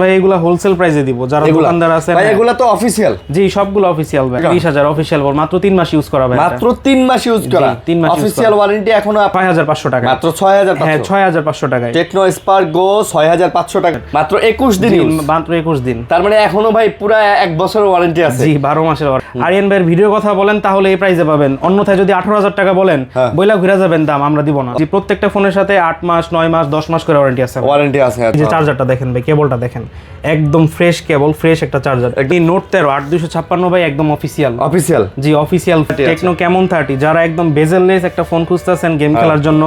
ভাই এগুলা হোলসেল প্রাইসে দিব, যারা দোকানদার আছে ভাই এগুলা তো অফিশিয়াল। জি সবগুলো অফিশিয়াল ভাই। 20000 অফিশিয়াল বল, মাত্র 3 মাস ইউজ করা ভাই। মাত্র 3 মাস ইউজ করা, অফিশিয়াল ওয়ারেন্টি এখনো 6500 টাকা, মাত্র 6500। হ্যাঁ 6500 টাকায় টেকনো স্পার্ক গো 6500 টাকা, মাত্র 21 দিন ইউজ, মাত্র 21 দিন। তার মানে এখনো ভাই পুরো 1 বছরের ওয়ারেন্টি আছে। জি 12 মাসের ওয়ারেন্টি। আরিয়ান ভাইয়ের ভিডিও কথা বলেন তাহলে এই প্রাইসে পাবেন, অন্যথায় যদি 18000 টাকা বলেন বইলা ঘুরে যাবেন দাম, আমরা দিব না। জি প্রত্যেকটা ফোনের সাথে 8 মাস 9 মাস 10 মাস করে ওয়ারেন্টি আছে। ওয়ারেন্টি আছে। এই যে চার্জারটা দেখেন ভাই, কেবলটা দেখেন, একদম ফ্রেশ কেবল, ফ্রেশ একটা চার্জার। এই নোট 13 8256 ভাই একদম অফিশিয়াল। অফিশিয়াল জি অফিশিয়াল। টেকনো কেমন 30, যারা একদম বেজেললেস একটা ফোন খুঁজতেছেন গেম খেলার জন্য,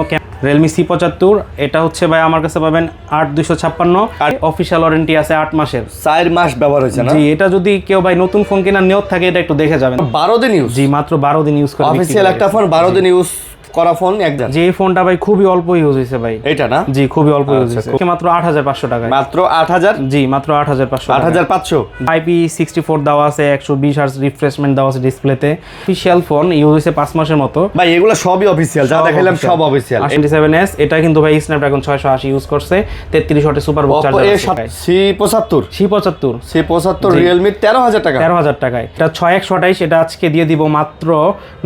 Realme C75 এটা হচ্ছে ভাই আমার কাছে পাবেন 8256, আর অফিশিয়াল ওয়ারেন্টি আছে 8 মাসের। 4 মাস ব্যবহার হয়েছে না? জি এটা যদি কেউ ভাই নতুন ফোন কেনার নিয়ত থাকে এটা একটু দেখে যাবেন। 12 দিন ইউজ। জি মাত্র 12 দিন ইউজ করে অফিশিয়াল একটা ফোন 12 দিন ইউজ করা ফোন একদম। যে ফোনটা ভাই খুবই অল্প ইউজ হইছে ভাই এটা না? জি খুবই অল্প ইউজ হইছে, মাত্র 8500 টাকা। মাত্র 8000? জি মাত্র 8500। 8500 IP64 দেওয়া আছে, 120 হার্জ রিফ্রেশমেন্ট দেওয়া আছে ডিসপ্লেতে। অফিশিয়াল ফোন ইউজ হইছে 5 মাসের মতো ভাই, এগুলো সবই অফিশিয়াল, যা দেখাইলাম সব অফিশিয়াল। 27s এটা কিন্তু ভাই স্ন্যাপড্রাগন 680 ইউজ করছে, 33 ওয়াটের সুপারবুক চার্জার আছে। C75 Realme 13000 টাকা, 13000 টাকায়। এটা 6128, এটা আজকে দিয়ে দিব মাত্র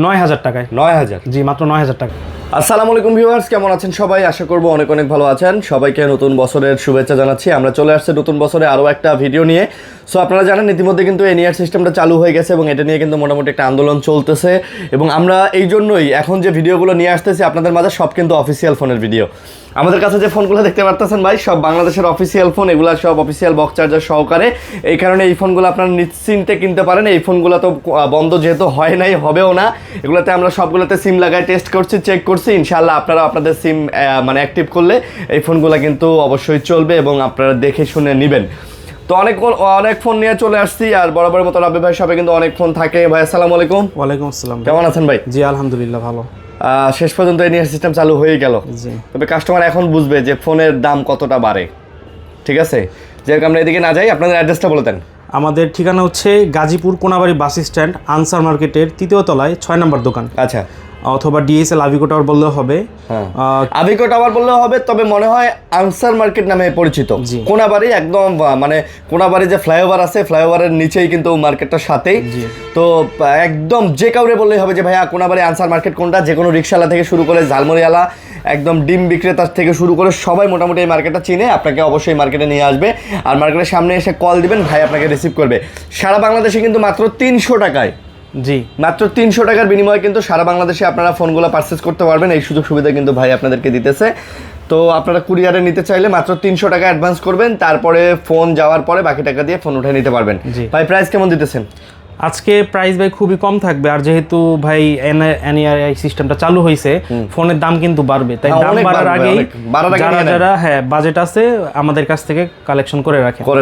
9000 টাকায়। 9000? জি মাত্র 9000 টাকা। আসসালামু আলাইকুম ভিউয়ার্স, কেমন আছেন সবাই? আশা করব অনেক অনেক ভালো আছেন। সবাইকে নতুন বছরের শুভেচ্ছা জানাচ্ছি। আমরা চলে আসছে নতুন বছরে আরও একটা ভিডিও নিয়ে। সো আপনারা জানেন ইতিমধ্যে কিন্তু এনইআর সিস্টেমটা চালু হয়ে গেছে এবং এটা নিয়ে কিন্তু মোটামুটি একটা আন্দোলন চলতেছে, এবং আমরা এই জন্যই এখন যে ভিডিওগুলো নিয়ে আসতেছি আপনাদের মাঝে সব কিন্তু অফিসিয়াল ফোনের ভিডিও। আমাদের কাছে যে ফোনগুলো দেখতে পারতেছেন ভাই, সব বাংলাদেশের অফিসিয়াল ফোন, এগুলো সব অফিসিয়াল বক্স চার্জার সহকারে। এই কারণে এই ফোনগুলো আপনারা নিশ্চিন্তে কিনতে পারেন। এই ফোনগুলো তো বন্ধ যেহেতু হয় নাই, হবেও না। এগুলোতে আমরা সবগুলোতে সিম লাগাই টেস্ট করছি, চেক করছি। ইনশাআল্লাহ আপনারা আপনাদের সিম মানে অ্যাক্টিভ করলে এই ফোনগুলো কিন্তু অবশ্যই চলবে এবং আপনারা দেখে শুনে নেবেন। তো অনেক ফোন নিয়ে চলে আসছি, আর বরাবরের মতো রাব্বি ভাই সবে কিন্তু অনেক ফোন থাকে। ভাই আসসালামু আলাইকুম। ওয়ালাইকুম আসসালাম, কেমন আছেন ভাই? জি আলহামদুলিল্লাহ ভালো। শেষ পর্যন্ত এনইআর সিস্টেম চালু হয়ে গেল, তবে কাস্টমার এখন বুঝবে যে ফোনের দাম কতটা বাড়ে। ঠিক আছে, যেরকম আমরা এদিকে না যাই, আপনাদের অ্যাড্রেসটা বলে দেন। আমাদের ঠিকানা হচ্ছে Gazipur Konabari bus stand, answer মার্কেটের 3য় তলায় 6 নম্বর দোকান। আচ্ছা, অথবা ডিএসএল আভিকো টাওয়ার বললেও হবে। আভিকো টাওয়ার বললেও হবে, তবে মনে হয় আনসার মার্কেট নামে পরিচিত। কোনাবাড়ি একদম, মানে কোনাবাড়ি যে ফ্লাইওভার আছে, ফ্লাইওভারের নিচেই কিন্তু মার্কেটটার সাথেই। তো একদম যে কাউরে বললেই হবে যে ভাইয়া কোনাবাড়ি আনসার মার্কেট কোনটা। যে কোনো রিক্সাওয়ালা থেকে শুরু করে ঝালমুড়িওয়ালা, একদম ডিম বিক্রেতার থেকে শুরু করে সবাই মোটামুটি এই মার্কেটটা চিনে। আপনাকে অবশ্যই মার্কেটে নিয়ে আসবে, আর মার্কেটের সামনে এসে কল দিবেন, ভাই আপনাকে রিসিভ করবে। সারা বাংলাদেশে কিন্তু মাত্র 300 টাকায়, জি মাত্র 300 টাকার বিনিময়ে কিন্তু সারা বাংলাদেশে আপনারা ফোনগুলো পারচেজ করতে পারবেন। এই সুযোগ সুবিধা কিন্তু ভাই আপনাদেরকে দিতেছে। তো আপনারা কুরিয়ারে নিতে চাইলে মাত্র 300 টাকা অ্যাডভান্স করবেন, তারপরে ফোন যাওয়ার পরে বাকি টাকা দিয়ে ফোন উঠে নিতে পারবেন। ভাই প্রাইস কেমন দিতেছেন? আজকে প্রাইস ভাই খুবই কম থাকবে, আর যেহেতু ভাই এনইআরআই সিস্টেমটা চালু হয়েছে, ফোনের দাম কিন্তু বাড়বে। তাই দাম বাড়ার আগে যারা বাজেট আছে আমাদের কাছ থেকে কালেকশন করে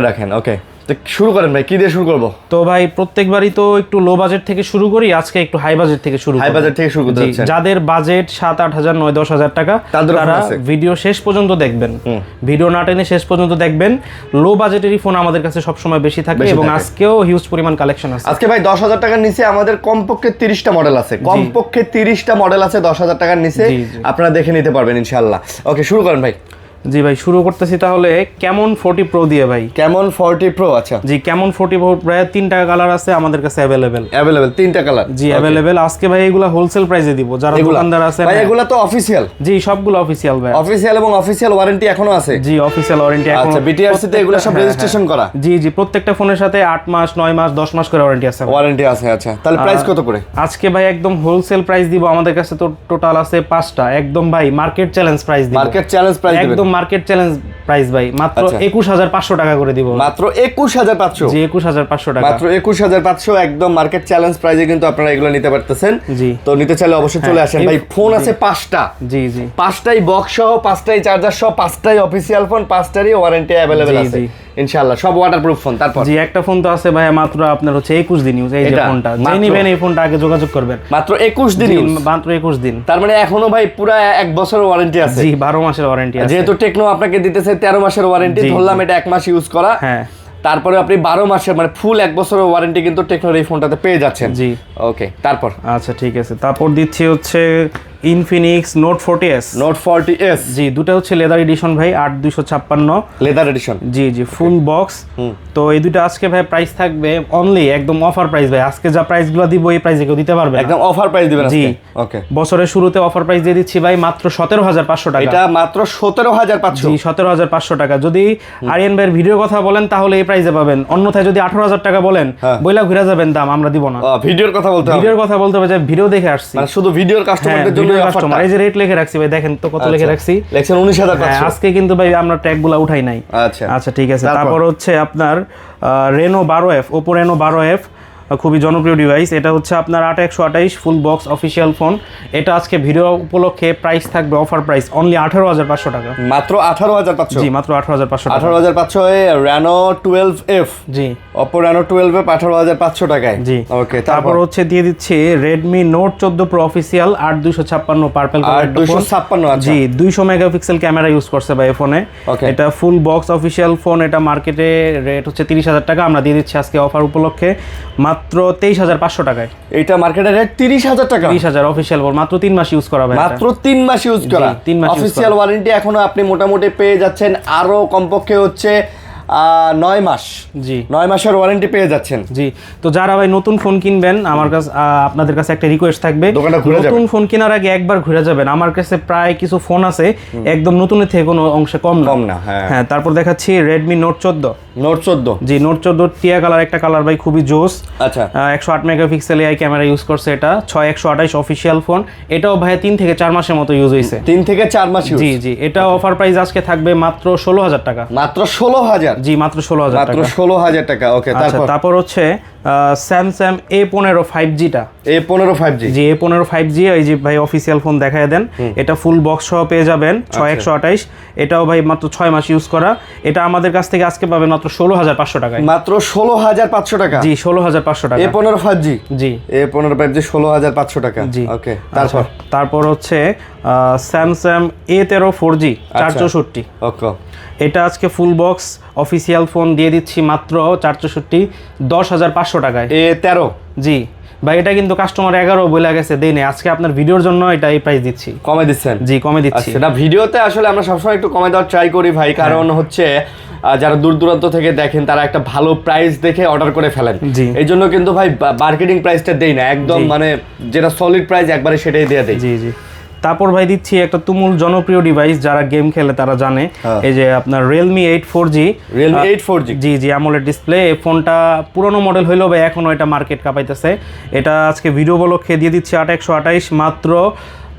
রাখেন। ওকে, তো শুরু করেন ভাই, কি দিয়ে শুরু করব? তো ভাই প্রত্যেকবারই তো একটু লো বাজেট থেকে শুরু করি, আজকে একটু হাই বাজেট থেকে শুরু করতে যাচ্ছি। যাদের বাজেট 7-8 হাজার 9-10 হাজার টাকা, তারা ভিডিও শেষ পর্যন্ত দেখবেন, ভিডিও না টেনে শেষ পর্যন্ত দেখবেন। লো বাজেটেরই ফোন আমাদের কাছে সবসময় বেশি থাকে, এবং আজকেও হিউজ পরিমাণ কালেকশন আছে। আজকে ভাই 10,000 টাকার নিচে আমাদের কমপক্ষে 30টা মডেল আছে, কমপক্ষে 30টা মডেল আছে 10,000 টাকার নিচে, আপনারা দেখে নিতে পারবেন ইনশাআল্লাহ। ওকে, শুরু করেন ভাই। জি ভাই শুরু করতেছি তাহলে ক্যামন 40 প্রো দিয়ে। ভাই ক্যামন 40 প্রো, আচ্ছা জি ক্যামন 40 প্রো প্রায় 3টা কালার আছে আমাদের কাছে অ্যাভেলেবেল 3টা কালার। জি অ্যাভেলেবেল। আজকে ভাই এগুলা হোলসেল প্রাইসে দিব, যারা দোকানদার আছে ভাই এগুলা তো অফিশিয়াল। জি সবগুলো অফিশিয়াল ভাই, অফিশিয়াল এবং অফিশিয়াল ওয়ারেন্টি এখনো আছে। জি অফিশিয়াল ওয়ারেন্টি এখনো। আচ্ছা, বিটিআরসি তে এগুলা সব রেজিস্ট্রেশন করা? জি প্রত্যেকটা ফোনের সাথে 8 মাস 9 মাস 10 মাস করে ওয়ারেন্টি আছে। আচ্ছা, তাহলে প্রাইস কত করে? আজকে ভাই একদম হোলসেল প্রাইস দিব। আমাদের কাছে তো টোটাল আছে 5টা, একদম ভাই মার্কেট চ্যালেঞ্জ প্রাইস দিব। মার্কেট চ্যালেঞ্জ প্রাইস একদম মার্কেট চ্যালেঞ্জ প্রাইস ভাই, মাত্র 21500 টাকা করে দিব। মাত্র 21500? জি 21500 টাকা, মাত্র 21500 একদম মার্কেট চ্যালেঞ্জ প্রাইসে কিন্তু আপনারা এগুলো নিতে পারতেছেন। জি তো নিতে চাইলে অবশ্যই চলে আসেন ভাই। ফোন আছে 5টা, জি 5টাই বক্স সহ, 5টাই চার্জার সহ, 5টাই অফিশিয়াল ফোন, 5টারই ওয়ারেন্টি अवेलेबल আছে ইনশাআল্লাহ, সব ওয়াটারপ্রুফ ফোন। তারপর জি একটা ফোন তো আছে ভাই মাত্র আপনার হচ্ছে 21 দিন ইউজ। এই যে ফোনটা যে নেবেন এই ফোনটা আগে যোগাযোগ করবেন। মাত্র 21 দিন ইউজ, মাত্র 21 দিন। তার মানে এখনো ভাই পুরো 1 বছরের ওয়ারেন্টি আছে। জি 12 মাসের ওয়ারেন্টি আছে। যেহেতু টেকনো আপনাকে দিতেছে 13 মাসের ওয়ারেন্টি, ধরলাম এটা 1 মাস ইউজ করা, হ্যাঁ, তারপরে আপনি 12 মাসের মানে ফুল 1 বছরের ওয়ারেন্টি কিন্তু টেকনোর এই ফোনটাতে পেয়ে যাচ্ছেন। জি ওকে, তারপর আচ্ছা ঠিক আছে। তারপর দিচ্ছি হচ্ছে Infinix note 40s। Note 40s, জি, দুটো হচ্ছে লেদার এডিশন ভাই, 8256 লেদার এডিশন। জি জি, ফুল বক্স। তো এই দুটো আজকে ভাই প্রাইস থাকবে অনলি একদম অফার প্রাইস ভাই। আজকে যা প্রাইসগুলো দিব এই প্রাইসে কেউ দিতে পারবে না, একদম অফার প্রাইস দিবেন জি। আজকে। ওকে, বছরের শুরুতে অফার প্রাইস দিয়ে দিচ্ছি ভাই মাত্র 17500 টাকা। এটা মাত্র 17500। জি, 17500 টাকা। যদি আরিয়ান ভাইয়ের ভিডিওর কথা বলেন তাহলে এই প্রাইসে পাবেন, অন্যথায় যদি 18000 টাকা বলেন বইলা ঘুরে যাবেন দাম, আমরা দিব না। ভিডিওর কথা বলতে হবে, ভিডিওর কথা বলতে হবে যে ভিডিও দেখে আসছি, মানে শুধু ভিডিওর কাস্টমারদের জন্য ভিডিওর এই কাস্টমার। অফারটা। এই যে রেট লিখে রাখছি ভাই, দেখেন তো কত লিখে রাখছি, লেখছেন 19500। আজকে কিন্তু ভাই আমরা ট্যাগগুলো উঠাই নাই। আচ্ছা আচ্ছা ঠিক আছে। তারপর হচ্ছে আপনার Reno 12F, Oppo Reno 12F, খুবই জনপ্রিয় ডিভাইস। এটা হচ্ছে আপনার 8128 ফুল বক্স অফিসিয়াল ফোন। এটা আজকে ভিডিও উপলক্ষে প্রাইস থাকবে অফার প্রাইস অনলি 18500 টাকা। মাত্র 18500। জি, মাত্র 18500 টাকা। 18500 এ রেনো 12F, জি, Oppo Reno 12F 18500 টাকায়। জি। ওকে, তারপর হচ্ছে দিয়ে দিচ্ছি Redmi Note 14 Pro official 8256 purple colour. 8256, আচ্ছা। জি, 200 মেগাপিক্সেল ক্যামেরা ইউজ করছে ভাই ফোনে। Okay. এটা ফুল বক্স অফিসিয়াল ফোন। এটা মার্কেটে রেট হচ্ছে 30000 টাকা, আমরা দিয়ে দিচ্ছি আজকে অফার উপলক্ষে মাত্র 23500 টাকায়। এটা মার্কেটের রেট 30000 টাকা। 30000 অফিসিয়াল ফোন, মাত্র 3 মাস ইউজ করা ভাই। মাত্র 3 মাস ইউজ করা। 3 মাস অফিসিয়াল ওয়ারেন্টি এখনো আপনি মোটামুটি পেয়ে যাচ্ছেন, আরো কমপক্ষে হচ্ছে 9 মাস। জি, 9 মাসের ওয়ারেন্টি পেয়ে যাচ্ছেন। জি। তো যারা ভাই নতুন ফোন কিনবেন, আমার কাছে আপনাদের কাছে একটা রিকোয়েস্ট থাকবে, দোকানটা ঘুরে যাবেন। নতুন ফোন কেনার আগে একবার ঘুরে যাবেন। আমার কাছে প্রায় কিছু ফোন আছে একদম নতুনের থেকে কোনো অংশে কম না। হ্যাঁ। তারপর দেখাচ্ছি Redmi Note 14। নোট 14, জি, Note 14 টিয়া কালার একটা কালার ভাই, খুবই জোস। আচ্ছা। 108 মেগাপিক্সেল এআই ক্যামেরা ইউজ করছে এটা, 6128 অফিসিয়াল ফোন। এটাও ভাই 3 থেকে 4 মাসের মতো ইউজ হয়েছে। 3 থেকে 4 মাস ইউজ। জি জি, এটা অফার প্রাইস আজকে থাকবে মাত্র 16000 টাকা। মাত্র 16000। জি, মাত্র 16000 মাত্র টাকা। 16000 টাকা। ওকে, আচ্ছা, তারপর হচ্ছে স্যামসাং A15 5G টা। A15 5G। জি, A15 5G, এই যে ভাই অফিসিয়াল ফোন দেখায় দেন। এটা ফুল বক্স সহ পেয়ে যাবেন 6128। এটাও ভাই মাত্র 6 মাস ইউজ করা। এটা আমাদের কাছ থেকে আজকে পাবেন মাত্র 16500 টাকায়। মাত্র 16500 টাকা। জি, 16500 টাকা। A15 5G। জি, A15 5G 16500 টাকা। জি। ওকে, তারপর হচ্ছে স্যামসাং A13 4G 464। ওকে, এটা আজকে ফুল বক্স অফিসিয়াল ফোন দিয়ে দিচ্ছি মাত্র 464 10500 টাকায়। A13। জি ভাই, এটা কিন্তু কাস্টমার 11 বলে গেছে, দেই নাই। আজকে আপনার ভিডিওর জন্য এটা এই প্রাইস দিচ্ছি। কমে দিচ্ছেন? জি, কমে দিচ্ছি। সেটা ভিডিওতে আসলে আমরা সবসময় একটু কমে দেওয়ার ট্রাই করি ভাই, কারণ হচ্ছে যারা দূর দূরান্ত থেকে দেখেন তারা একটা ভালো প্রাইস দেখে অর্ডার করে ফেলেন। জি। এই জন্য কিন্তু ভাই মার্কেটিং প্রাইসটা দেই না, একদম মানে যেটা সলিড প্রাইস একবারে সেটাই দিয়ে দেই। জি জি। তারপর ভাই দিচ্ছি একটা তুমুল জনপ্রিয় ডিভাইস, যারা গেম খেলে তারা জানে। এই যে আপনার Realme 8 4G। Realme 8 4G। জি জি, AMOLED ডিসপ্লে। এই ফোনটা পুরনো মডেল হইলেও ভাই এখনো এটা মার্কেট কাঁপাইতেছে। এটা আজকে ভিডিও উপলক্ষে দিয়ে দিচ্ছি 8128 মাত্র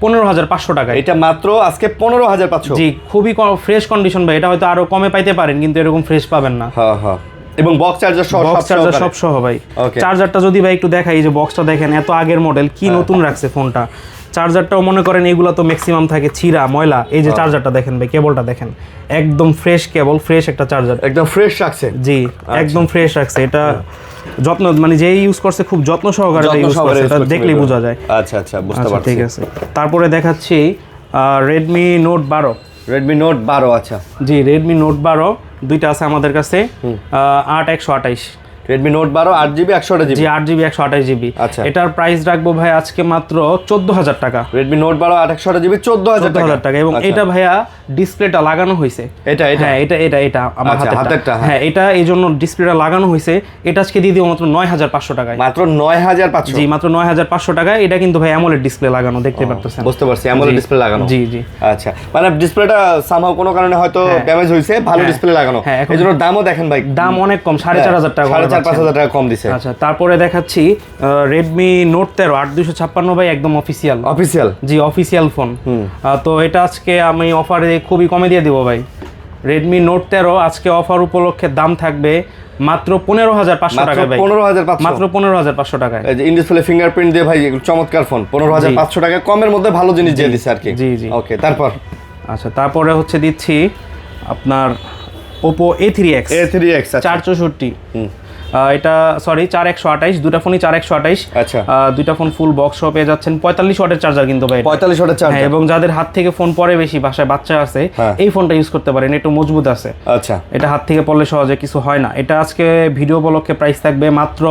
15500 টাকা। এটা মাত্র আজকে 15500। জি, খুবই ফ্রেশ কন্ডিশন ভাই। এটা হয়তো আরো কমে পাইতে পারেন, কিন্তু এরকম ফ্রেশ পাবেন না। হ্যাঁ হ্যাঁ, এবং বক্স চার্জার সহ, বক্স চার্জার সব সহ ভাই। চার্জারটা যদি ভাই একটু দেখাই, যে বক্সটা দেখেন, এত আগের মডেল, কি নতুন রাখছে ফোনটা। চার্জারটাও মনে করেন এগুলো তো ম্যাক্সিমাম থাকে ছিঁড়া ময়লা। এই যে চার্জারটা দেখেন ভাই, কেবলটা দেখেন, একদম ফ্রেশ কেবল, ফ্রেশ একটা চার্জার, একদম ফ্রেশ রাখছে। জি, একদম ফ্রেশ রাখছে। এটা যত্ন, মানে যে ইউজ করছে খুব যত্ন সহকারে ইউজ করছে, এটা দেখলেই বোঝা যায়। আচ্ছা আচ্ছা, বুঝতে পারছি। ঠিক আছে। তারপরে দেখাচ্ছি Redmi Note 12। Redmi Note 12, আচ্ছা। জি, Redmi Note 12 দুইটা আছে আমাদের কাছে, 8128। Redmi Note 12 8GB 128GB। জি, 8GB 128GB। আচ্ছা। এটার প্রাইস রাখবো ভাই আজকে মাত্র 14000 টাকা। Redmi Note 12 128GB 14000 টাকা। এবং এটা ভাইয়া ডিসপ্লেটা লাগানো হয়েছে। হ্যাঁ, এটা আমার হাতেরটা। হ্যাঁ, এটা এই জন্য ডিসপ্লেটা লাগানো হয়েছে। এটা আজকে দিয়ে দিব মাত্র 9500 টাকায়। মাত্র 9500। জি, মাত্র 9500 টাকায়। এটা কিন্তু ভাই AMOLED ডিসপ্লে লাগানো, দেখতে পারতেছেন। বুঝতে পারছি, AMOLED ডিসপ্লে লাগানো। জি জি। আচ্ছা, মানে ডিসপ্লেটা সামহাউ কোনো কারণে হয়তো ড্যামেজ হয়েছে, ভালো ডিসপ্লে লাগানো। এজন্য দামও দেখেন ভাই, দাম অনেক কম, 4500 টাকা। 4500 টাকা কম দিছে। আচ্ছা, তারপরে দেখাচ্ছি Redmi Note 13 8256 ভাই, একদম অফিসিয়াল। জি, অফিসিয়াল ফোন। তো এটা আজকে আমি অফারে খুবই কমে দিয়ে দিব ভাই। Redmi Note 13 আজকে অফার উপলক্ষে দাম থাকবে মাত্র 15500 টাকা ভাই। 15500, মাত্র 15500 টাকায়। এই যে ইন ডিসপ্লে ফিঙ্গারপ্রিন্ট দিয়ে ভাই, চমৎকার ফোন। 15500 টাকা কমের মধ্যে ভালো জিনিস দিয়ে দিছে আর কি। জি জি। ওকে, তারপর আচ্ছা, তারপরে হচ্ছে দিচ্ছি আপনার Oppo A3X 464। এটা সরি 4128, দুটো ফোনই 4128। আচ্ছা, দুইটা ফোন ফুল বক্স সহ পেয়ে যাচ্ছেন। 45 ওয়াটের চার্জার কিন্তু ভাই, 45 ওয়াটের চার্জার। এবং যাদের হাত থেকে ফোন পড়ে বেশি, বাসায় বাচ্চা আছে, এই ফোনটা ইউজ করতে পারেন, একটু মজবুত আছে। আচ্ছা, এটা হাত থেকে পড়লে সহজে কিছু হয় না। এটা আজকে ভিডিও উপলক্ষে প্রাইস থাকবে মাত্র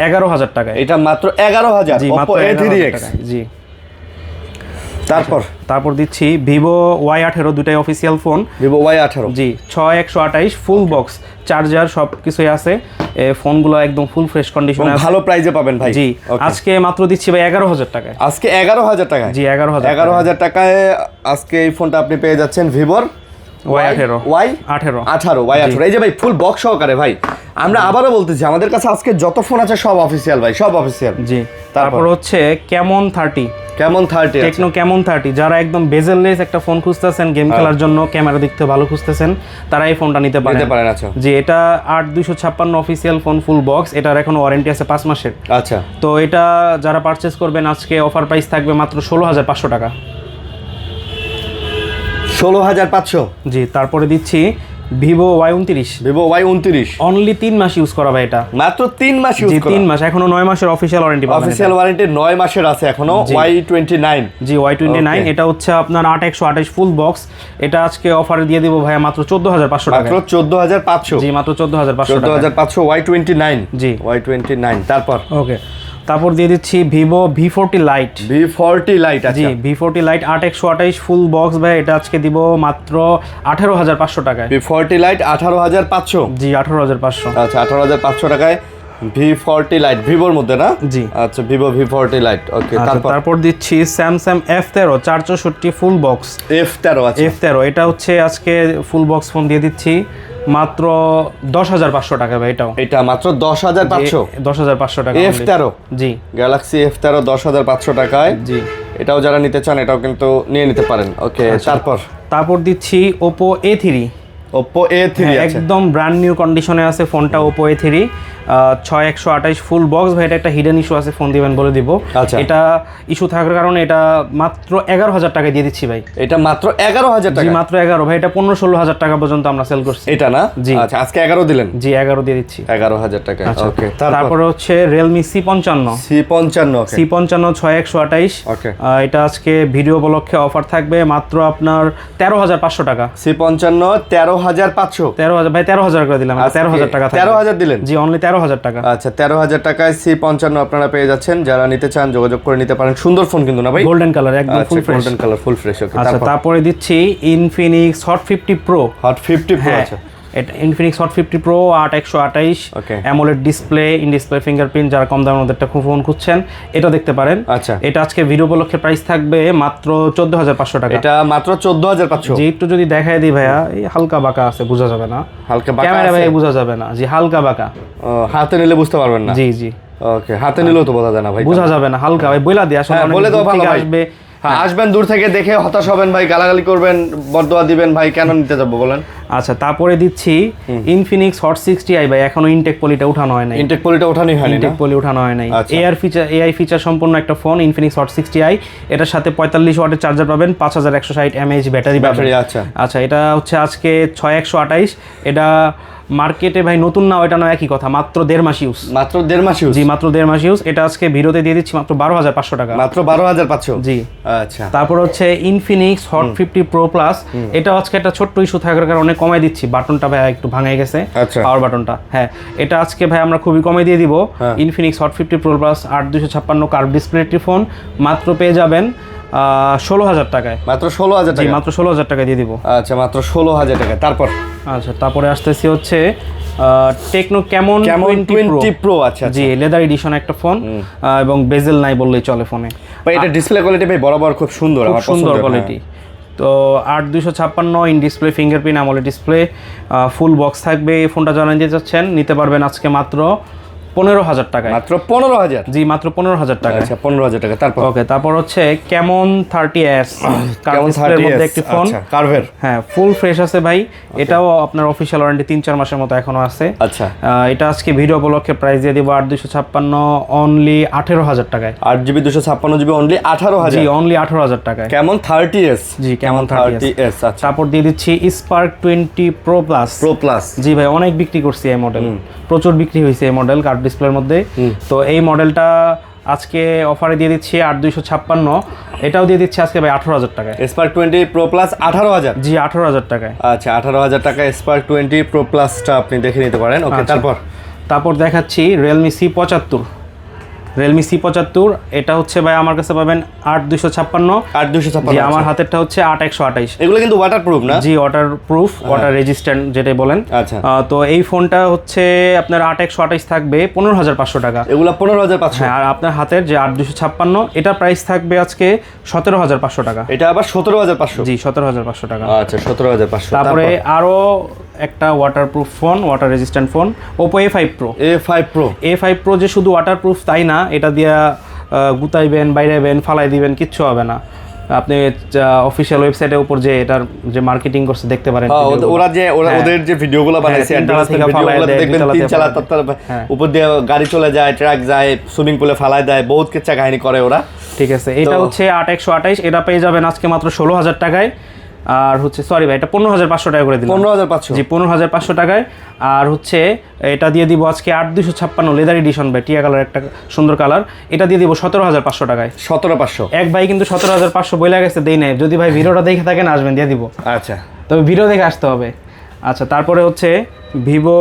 11000 টাকায়। এটা মাত্র 11000। জি, মাত্র Oppo A3X। জি। তারপর দিচ্ছি ভিভো Y18 দুটাই অফিসিয়াল ফোন। ভিভো Y18 জি 6128 ফুল বক্স, চার্জার সব কিছুই আছে। ফোনগুলো একদম ফুল ফ্রেশ কন্ডিশনে আছে, ভালো প্রাইসে পাবেন ভাই। জি আজকে মাত্র দিচ্ছি ভাই 11000 টাকায়। আজকে 11000 টাকায়? জি 11000 টাকায় আজকে এই ফোনটা আপনি পেয়ে যাচ্ছেন ভিভোর Y18 এই যে ভাই ফুল বক্স সহকারে ভাই। আমরা আবারও বলতেছি আমাদের কাছে আজকে যত ফোন আছে সব অফিসিয়াল ভাই, সব অফিসিয়াল। জি তারপর হচ্ছে ক্যামন 30, টেকনো ক্যামন 30। যারা একদম বেজেললেস একটা ফোন খুঁজতেছেন গেম খেলার জন্য, ক্যামেরা দেখতে ভালো খুঁজতেছেন, তারা এই ফোনটা নিতে পারেন। আচ্ছা জি এটা 8256 অফিসিয়াল ফোন, ফুল বক্স। এটার এখনো ওয়ারেন্টি আছে 5 মাসের। আচ্ছা তো এটা যারা পারচেজ করবেন আজকে অফার প্রাইস থাকবে মাত্র 16500 টাকা। 16500? জি তারপরে দিচ্ছি ভিভো Y29 অনলি 3 মাস ইউজ করা ভাই। এটা মাত্র 3 মাস ইউজ করা? 3 মাস, এখনো 9 মাসের অফিশিয়াল ওয়ারেন্টি পাবেন। অফিশিয়াল ওয়ারেন্টি 9 মাসের আছে এখনো। Y29? জি Y29। এটা হচ্ছে আপনার 8128 ফুল বক্স। এটা আজকে অফারে দিয়ে দিব ভাই মাত্র 14500 টাকা। মাত্র 14500? জি মাত্র 14500 টাকা। 14500 Y29? জি Y29। তারপর ওকে, তারপর দিয়ে দিচ্ছি ভিভো V40 লাইট। আচ্ছা জি V40 লাইট 8128 ফুল বক্স ভাই। এটা আজকে দিব মাত্র 18500 টাকায়। V40 light 18500? জি 18500। আচ্ছা 18500 টাকায় V40 লাইট, ভিভোর মধ্যে না? জি আচ্ছা ভিভো V40 লাইট। ওকে তারপর দিচ্ছি Samsung F13 464 full box. F13? আচ্ছা F13 এটা হচ্ছে আজকে ফুল বক্স ফোন দিয়ে দিচ্ছি মাত্র 10500 টাকা ভাই। এটা মাত্র 10500 টাকা। F13? জি গ্যালাক্সি F13 10500 টাকায়। জি এটাও যারা নিতে চান এটাও কিন্তু নিয়ে নিতে পারেন। ওকে তারপর দিচ্ছি Oppo A3। একদম ব্র্যান্ড নিউ কন্ডিশনে আছে ফোনটা। Oppo A3 6128 ফুল বক্স ভাই। এটা একটা হিডেন ইস্যু আছে, ফোন দিবেন বলে দিব। এটা ইস্যু থাকার কারণে এটা মাত্র 11000 টাকা দিয়ে দিচ্ছি ভাই। এটা মাত্র 11000 টাকা? জি মাত্র 11 ভাই। এটা 15-16 টাকা পর্যন্ত আমরা সেল করছি। এটা না? জি আচ্ছা আজকে 11 দিলেন? জি 11 দিয়ে দিচ্ছি 11000 টাকা। ওকে তারপরে হচ্ছে Realme C55 6128। ওকে এটা আজকে ভিডিও উপলক্ষে অফার থাকবে মাত্র আপনার 13500 টাকা। C55 13500? 13000 ভাই, 13000 করে দিলাম। 13000 টাকা। 13000 দিলেন? জি অনলি 13000 টাকা। আচ্ছা 13000 টাকায় C55 আপনারা পেয়ে যাচ্ছেন। যারা নিতে চান যোগাযোগ করে নিতে পারেন। সুন্দর ফোন কিন্তু না ভাই? গোল্ডেন কালার, একদম full fresh. Golden colour, full fresh. Okay আচ্ছা তারপরে দিচ্ছি Infinix Hot 50 Pro। আচ্ছা এটা Infinix Hot 50 Pro 8128 okay. AMOLED display, in display fingerprint. যারা কম দামের মধ্যে একটা ফোন খুঁজছেন এটা দেখতে পারেন। আচ্ছা এটা আজকে ভিডিও উপলক্ষে প্রাইস থাকবে মাত্র 14500 টাকা। এটা মাত্র 14500? জি একটু যদি দেখায় দিই ভাইয়া, এই হালকা বাঁকা আছে, বোঝা যাবে না। হালকা বাঁকা ক্যামেরা ভাই বোঝা যাবে না। জি হালকা বাঁকা। হাতে নিলে বুঝতে পারবেন না? জি জি ওকে হাতে নিলেও তো বোঝা যায় না ভাই? বোঝা যাবে না, হালকা ভাই বইলা দিয়ে আসলে বলে দাও ভালো ভাই। আসবে। আসবেন দূর থেকে, দেখে হতাশ হবেন ভাই, গালাগালি করবেন, বদদোয়া দিবেন ভাই, কেন নিতে যাবো বলেন? আচ্ছা তারপরে দিচ্ছি Infinix Hot 60i ভাই। এখনো ইনটেক পলিটা উঠানো হয় নাই। ইনটেক পলিটা উঠানোই হয়নি? ইনটেক পলি উঠানো হয় নাই। এআই ফিচার সম্পন্ন একটা ফোন Infinix Hot 60i। এটার সাথে 45 ওয়াটের চার্জার পাবেন, 5160 mAh ব্যাটারি পাবেন। আচ্ছা এটা হচ্ছে আজকে 6128। এটা মার্কেটে ভাই নতুন না ওটা না একই কথা, মাত্র 1.5 মাস ইউজ। মাত্র 1.5 মাস ইউজ? জি মাত্র 1.5 মাস ইউজ। এটা আজকে ভিডিওতে দিয়ে দিচ্ছি মাত্র 12500 টাকা। মাত্র 12500? জি আচ্ছা তারপর হচ্ছে Infinix Hot 50 Pro Plus। এটা আজকে একটা ছোট্ট ইস্যু থাকার কারণে কমাই দিচ্ছি। বাটনটা ভাই একটু ভাঙে গেছে, পাওয়ার বাটনটা। হ্যাঁ এটা আজকে ভাই আমরা খুবই কমে দিয়ে দিব। Infinix Hot 50 Pro Plus 8256 curve display একটি ফোন মাত্র পেয়ে যাবেন 16000 টাকায়। মাত্র 16000 টাকা? জি মাত্র 16000 টাকা দিয়ে দিব। আচ্ছা মাত্র 16000 টাকা। তারপরে আসতেছি হচ্ছে টেকনো ক্যামন 20 Pro। আচ্ছা জি লেদার এডিশন একটা ফোন এবং বেজেল নাই বললেই চলে ফোনে। ভাই এটা ডিসপ্লে কোয়ালিটি ভাই বরাবর খুব সুন্দর, আমার সুন্দর কোয়ালিটি। তো 8256 in display fingerprint AMOLED display, full box থাকবে। এই ফোনটা যারা নিতে চাচ্ছেন নিতে পারবেন আজকে মাত্র 15000 টাকায়। মাত্র 15000? জি মাত্র 15000 টাকা। আচ্ছা 15000 টাকা। তারপর হচ্ছে ক্যামন 30s কার্ভের মধ্যে একটি ফোন। কার্ভের? হ্যাঁ ফুল ফ্রেশ আছে ভাই। এটাও আপনার অফিশিয়াল ওয়ারেন্টি 3-4 মাসের মতো এখনো আছে। আচ্ছা এটা আজকে ভিডিও উপলক্ষে প্রাইস দিয়ে দিব 8256 অনলি 18000 টাকায়। 8GB 256GB only 18000? জি অনলি 18000 টাকায়। কেমন 30s? জি কেমন 30s। আচ্ছা তারপর দিয়ে দিচ্ছি Spark 20 Pro Plus। জি ভাই অনেক বিক্রি করছি এই মডেল, প্রচুর বিক্রি হয়েছে এই মডেল কার্ভ ডিসপ্লের মধ্যে। তো এই মডেলটা আজকে অফারে দিয়ে দিচ্ছি 8256। এটাও দিয়ে দিচ্ছি আজকে ভাই 18000 টাকায়। Spark 20 Pro Plus 18000? জি 18000 টাকায়। আচ্ছা 18000 টাকা Spark 20 Pro Plus টা আপনি দেখে নিতে পারেন। ওকে তারপর দেখাচ্ছি Realme C75। Realme C75 এটা হচ্ছে ভাই আমার কাছে পাবেন 8256 8256 জি আমার হাতেরটা হচ্ছে 8128 এগুলো কিন্তু ওয়াটারপ্রুফ না জি ওয়াটারপ্রুফ ওয়াটার রেজিস্ট্যান্ট যেটা বলেন আচ্ছা তো এই ফোনটা হচ্ছে আপনার 8128 থাকবে 15500 টাকা এগুলো 15500 হ্যাঁ আর আপনার হাতের যে 8256 এটা প্রাইস থাকবে আজকে 17500 টাকা এটা আবার 17500 জি 17500 টাকা আচ্ছা 17500 তারপরে আরো একটা waterproof phone water resistant phone Oppo A5 Pro A5 Pro যে শুধু ওয়াটারপ্রুফ তাই না এটা দিয়া গুতাইবেন বাইরাইবেন ফালাই দিবেন কিচ্ছু হবে না আপনি অফিশিয়াল ওয়েবসাইটের উপর যে এটার যে মার্কেটিং করছে দেখতে পারেন ওদের যে ভিডিওগুলো বানাইছে ভিডিওগুলো দেখবেন 3-4 উপর দিয়ে গাড়ি চলে যায় ট্রাক যায় সুইমিং পুলে ফালাই দেয় বহুত কিচ্ছা কাহিনী করে ওরা ঠিক আছে এটা হচ্ছে 8128 এটা পেয়ে যাবেন আজকে মাত্র 16000 টাকায় আর হচ্ছে সরি ভাই এটা 15500 টাকা করে দিলাম 15500 জি 15500 টাকায় আর হচ্ছে এটা দিয়ে দিব আজকে 8256 লেদার এডিশন ভাই টিয়া কালার একটা সুন্দর কালার এটা দিয়ে দিব 17500 টাকায় 17500 এক ভাই কিন্তু 17500 বইলা গেছে দেই নাই যদি ভাই ভিডিওটা দেখে থাকেন আসবেন দিয়ে দিব আচ্ছা তবে ভিডিও দেখে আসতে হবে আচ্ছা তারপরে হচ্ছে Vivo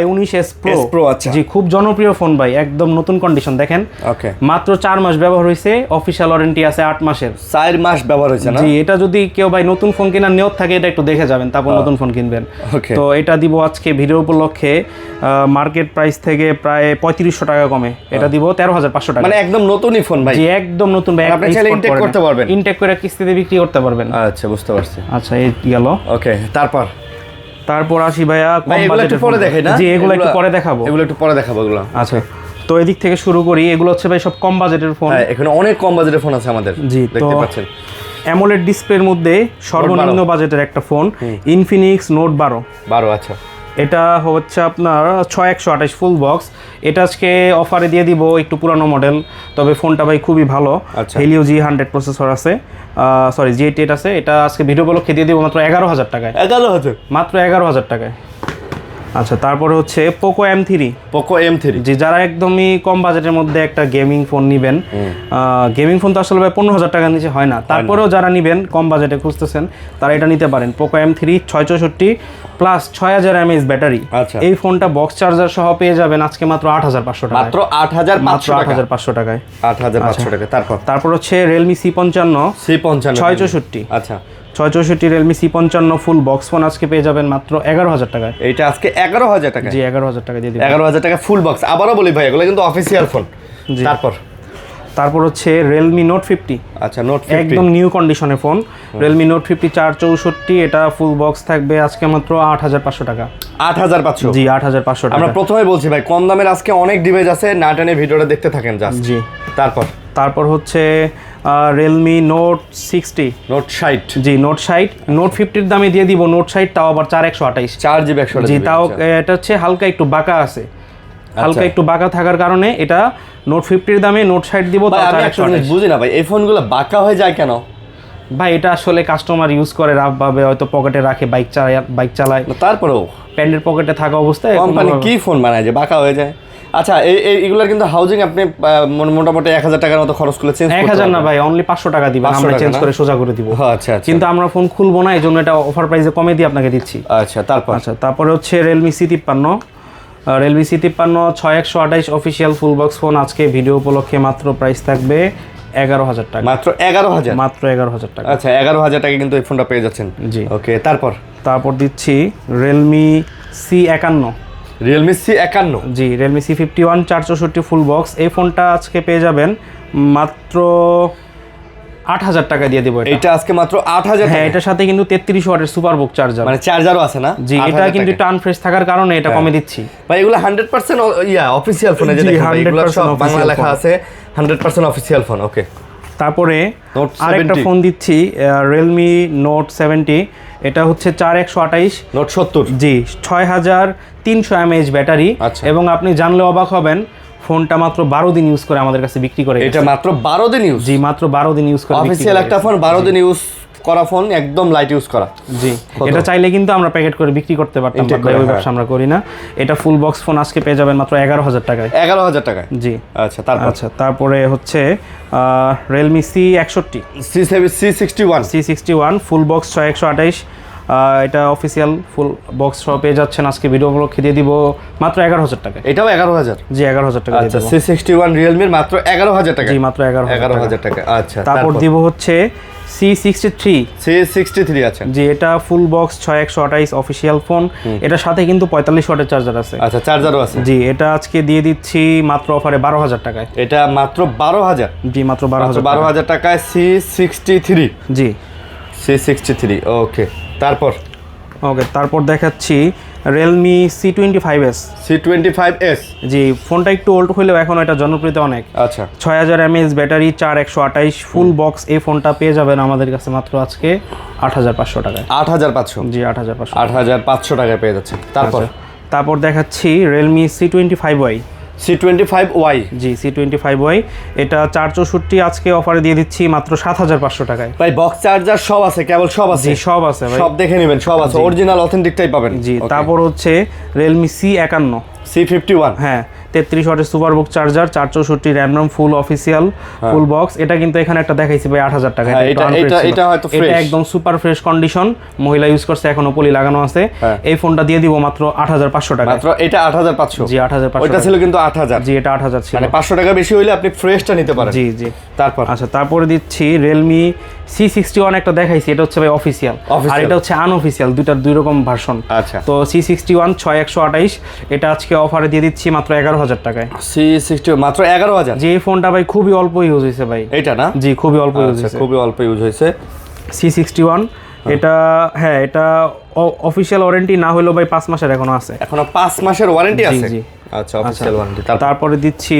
Y19s Pro আচ্ছা জি খুব জনপ্রিয় ফোন ভাই একদম নতুন কন্ডিশন দেখেন ওকে মাত্র 4 মাস ব্যবহার হয়েছে অফিশিয়াল ওয়ারেন্টি আছে 8 মাসের 4 মাস ব্যবহার হয়েছে না জি এটা যদি কেউ ভাই নতুন ফোন কেনার নিয়ত থাকে এটা একটু দেখে যাবেন তারপর নতুন ফোন কিনবেন তো এটা দিব আজকে ভিডিও উপলক্ষে মার্কেট প্রাইস থেকে প্রায় 3500 টাকা কমে এটা দিব 13500 টাকা মানে একদম নতুনই ফোন ভাই জি একদম নতুন ভাই আপনি চাইলে ইনটেক করতে পারবেন ইনটেক করে কিস্তিতে বিক্রি করতে পারবেন আচ্ছা বুঝতে পারছি আচ্ছা এই গেল ওকে তারপর আসি ভাইয়া কম বাজেটের পরে দেখাই না জি এগুলো একটু পরে দেখাবো এগুলো আচ্ছা তো এদিক থেকে শুরু করি এগুলো হচ্ছে ভাই সব কম বাজেটের ফোন হ্যাঁ এখানে অনেক কম বাজেটের ফোন আছে আমাদের জি দেখতে পাচ্ছেন অ্যামোলেড ডিসপ্লের মধ্যে সর্বনিম্ন বাজেটের একটা ফোন Infinix Note 12 আচ্ছা এটা হচ্ছে আপনার 6128 ফুল বক্স এটা আজকে অফারে দিয়ে দিব একটু পুরানো মডেল তবে ফোনটা ভাই খুবই ভালো Helio G100 প্রসেসর আছে সরি G88 আছে এটা আজকে ভিডিও উপলক্ষে দিয়ে দিব মাত্র 11000 টাকায় মাত্র 11000 টাকায় আচ্ছা তারপরে হচ্ছে Poco M3 জি যারা একদমই কম বাজেটের মধ্যে একটা গেমিং ফোন নেবেন গেমিং ফোন তো আসলে 15000 টাকার নিচে হয় না তারপরেও যারা নেবেন কম বাজেটে খুঁজতেছেন তারা এটা নিতে পারেন Poco M3 664 plus 6000 mAh battery এই ফোনটা বক্স চার্জার সহ পেয়ে যাবেন আজকে মাত্র 8500 টাকা মাত্র 8500 টাকায় 8500 টাকা তারপর হচ্ছে Realme C55 664 আচ্ছা 664 Realme C55 full box phone আজকে পেয়ে যাবেন মাত্র 11000 টাকায় এইটা আজকে 11000 টাকা জি 11000 টাকা দিয়ে দিবেন 11000 টাকা ফুল বক্স আবারো বলি ভাই এগুলো কিন্তু অফিশিয়াল ফোন তারপর হচ্ছে Realme Note 50 আচ্ছা Note 50 একদম নিউ কন্ডিশনের ফোন Realme Note 50 464 এটা ফুল বক্স থাকবে আজকে মাত্র 8500 টাকা 8500 জি 8500 টাকা আমরা প্রথমেই বলছি ভাই কম দামের আজকে অনেক ডিভাইস আছে না টেনে ভিডিওটা দেখতে থাকেন জাস্ট জি তারপর হচ্ছে Realme Note 60 জি Note 60 Note 50 এর দামে দিয়ে দিব Note 60 তাও আবার 4128 4GB 128 জি তাও এটা হচ্ছে হালকা একটু বাঁকা আছে হালকা একটু বাঁকা থাকার কারণে এটা Note 50 এর দামে Note 60 দিব তাও 4128 বুঝি না ভাই এই ফোনগুলো বাঁকা হয়ে যায় কেন ভাই এটা আসলে কাস্টমার ইউজ করে রাফ ভাবে হয়তো পকেটে রাখে বাইক চালায় তারপরেও প্যান্টের পকেটে থাকা অবস্থায় কোম্পানি কি ফোন বানায় যে বাঁকা হয়ে যায় আচ্ছা এইগুলোর কিন্তু হাউজিং আপনি মোটামুটি 1000 টাকার মতো খরচ করে চেঞ্জ করতে 1000 না ভাই অনলি 500 টাকা দিবেন আমরা চেঞ্জ করে সোজা করে দিব আচ্ছা কিন্তু আমরা ফোন খুলবো না এইজন্য এটা অফার প্রাইসে কমে দিয়ে আপনাকে দিচ্ছি আচ্ছা তারপরে হচ্ছে Realme C53 6128 official full box phone আজকে ভিডিও উপলক্ষে মাত্র প্রাইস থাকবে 11000 টাকা মাত্র 11000 টাকা আচ্ছা 11000 টাকা কিন্তু এই ফোনটা পেয়ে যাচ্ছেন জি ওকে তারপর দিচ্ছি Realme C51 জি Realme C51 464 ফুল বক্স এই ফোনটা আজকে পেয়ে যাবেন মাত্র 8000 টাকা দিয়ে দেব এটা আজকে মাত্র 8000 হ্যাঁ এটার সাথে কিন্তু 33 ওয়াটের সুপার বুক চার্জার মানে চার্জারও আছে না জি এটা কিন্তু টান ফ্রেশ থাকার কারণে এটা কমে দিচ্ছি ভাই এগুলো 100% অফিশিয়াল ফোনে যে দেখেন এগুলো সব বাংলা লেখা আছে 100% অফিশিয়াল ফোন ওকে তারপরে আরেকটা ফোন দিচ্ছি Realme Note 70 এটা হচ্ছে 4128 Note 70 জি 6300 mAh ব্যাটারি এবং আপনি জানলে অবাক হবেন ফোনটা মাত্র 12 দিন ইউজ করে আমাদের কাছে বিক্রি করে এটা মাত্র 12 দিন ইউজ জি মাত্র 12 দিন ইউজ করে অফিশিয়াল একটা ফোন 12 দিন ইউজ করা ফোন একদম লাইট ইউজ করা জি এটা চাইলে কিন্তু আমরা প্যাকেট করে বিক্রি করতে পারতাম বাট ওই ব্যবসা আমরা করি না এটা ফুল বক্স ফোন আজকে পেয়ে যাবেন মাত্র 11000 টাকায় জি আচ্ছা তারপরে হচ্ছে Realme C61 ফুল বক্স 6128 এটা অফিসিয়াল ফুল বক্স সহ পেয়ে যাচ্ছেন আজকে ভিডিও উপলক্ষে দিয়ে দিব মাত্র 11,000 টাকা। এটাও 11,000? জি 11,000 টাকা দিয়ে আচ্ছা, দেব। C61 Realme মাত্র 11,000 টাকা? জি মাত্র 11,000 টাকা। আচ্ছা, তারপর দিব হচ্ছে C63 আছে। জি এটা ফুল বক্স 6128 অফিসিয়াল ফোন, এটার সাথে কিন্তু 45 ওয়াটের চার্জার আছে। আচ্ছা, চার্জারও আছে। জি এটা আজকে দিয়ে দিচ্ছি মাত্র অফারে 12,000 টাকায়। এটা মাত্র 12,000? জি মাত্র 12,000 টাকায় C63। জি C63, ওকে। তারপর দেখাচ্ছি Realme C25s। C25s, জি ফোনটা একটু ওল্ড হলেও এখন এটা জনপ্রিয়তা অনেক। আচ্ছা, 6000 mAh ব্যাটারি, 4128 ফুল বক্স। এই ফোনটা পেয়ে যাবেন আমাদের কাছে মাত্র আজকে 8,500 টাকায়। 8,500? জি 8,500 8,500 টাকায় পেয়ে যাচ্ছে। তারপর দেখাচ্ছি Realme C25y। C25y? জি C25y, এটা 464 আজকে অফারে দিয়ে দিচ্ছি মাত্র 7,500 টাকায়। ভাই বক্স চার্জার সব আছে? কেবল সব আছে? জি সব আছে ভাই, সব দেখে নেবেন, সব আছে, অরিজিনাল অথেন্টিকটাই পাবেন। জি তারপর হচ্ছে Realme C51। C51? হ্যাঁ 33 ওয়াটের সুপার বুক charger, 464 RAM ROM, full official full box. এটা কিন্তু এখানে একটা দেখাইছি ভাই 8,000 টাকা। এটা হয়তো ফ্রেশ, এটা একদম সুপার ফ্রেশ কন্ডিশন, মহিলা ইউজ করছে, এখনো পলি লাগানো আছে। এই ফোনটা দিয়ে দিব মাত্র 8,500 টাকা। মাত্র এটা 8,500? জি 8,500। ওইটা ছিল কিন্তু 8,000? জি এটা 8,000 ছিল, মানে 500 টাকা বেশি হইলে আপনি ফ্রেশটা নিতে পারেন। জি জি। তারপরে দিচ্ছি Realme C61 একটা দেখাইছি, এটা হচ্ছে ভাই অফিসিয়াল, আর এটা হচ্ছে আনঅফিসিয়াল, দুইটার দুই রকম ভার্সন। আচ্ছা, তো C61 6128 এটা আজকে অফারে দিয়ে দিচ্ছি মাত্র 11,000 টাকায়। C61 মাত্র 11,000? যে এই ফোনটা ভাই খুবই অল্প ইউজ হয়েছে ভাই। এটা না? জি খুবই অল্প ইউজ হয়েছে। খুবই অল্প ইউজ হয়েছে। C61 এটা, হ্যাঁ এটা অফিসিয়াল ওয়ারেন্টি না হলেও ভাই 5 মাসের এখনো আছে। এখনো 5 মাসের ওয়ারেন্টি আছে? জি আচ্ছা, অফিসিয়াল ওয়ারেন্টি। তারপরে দিচ্ছি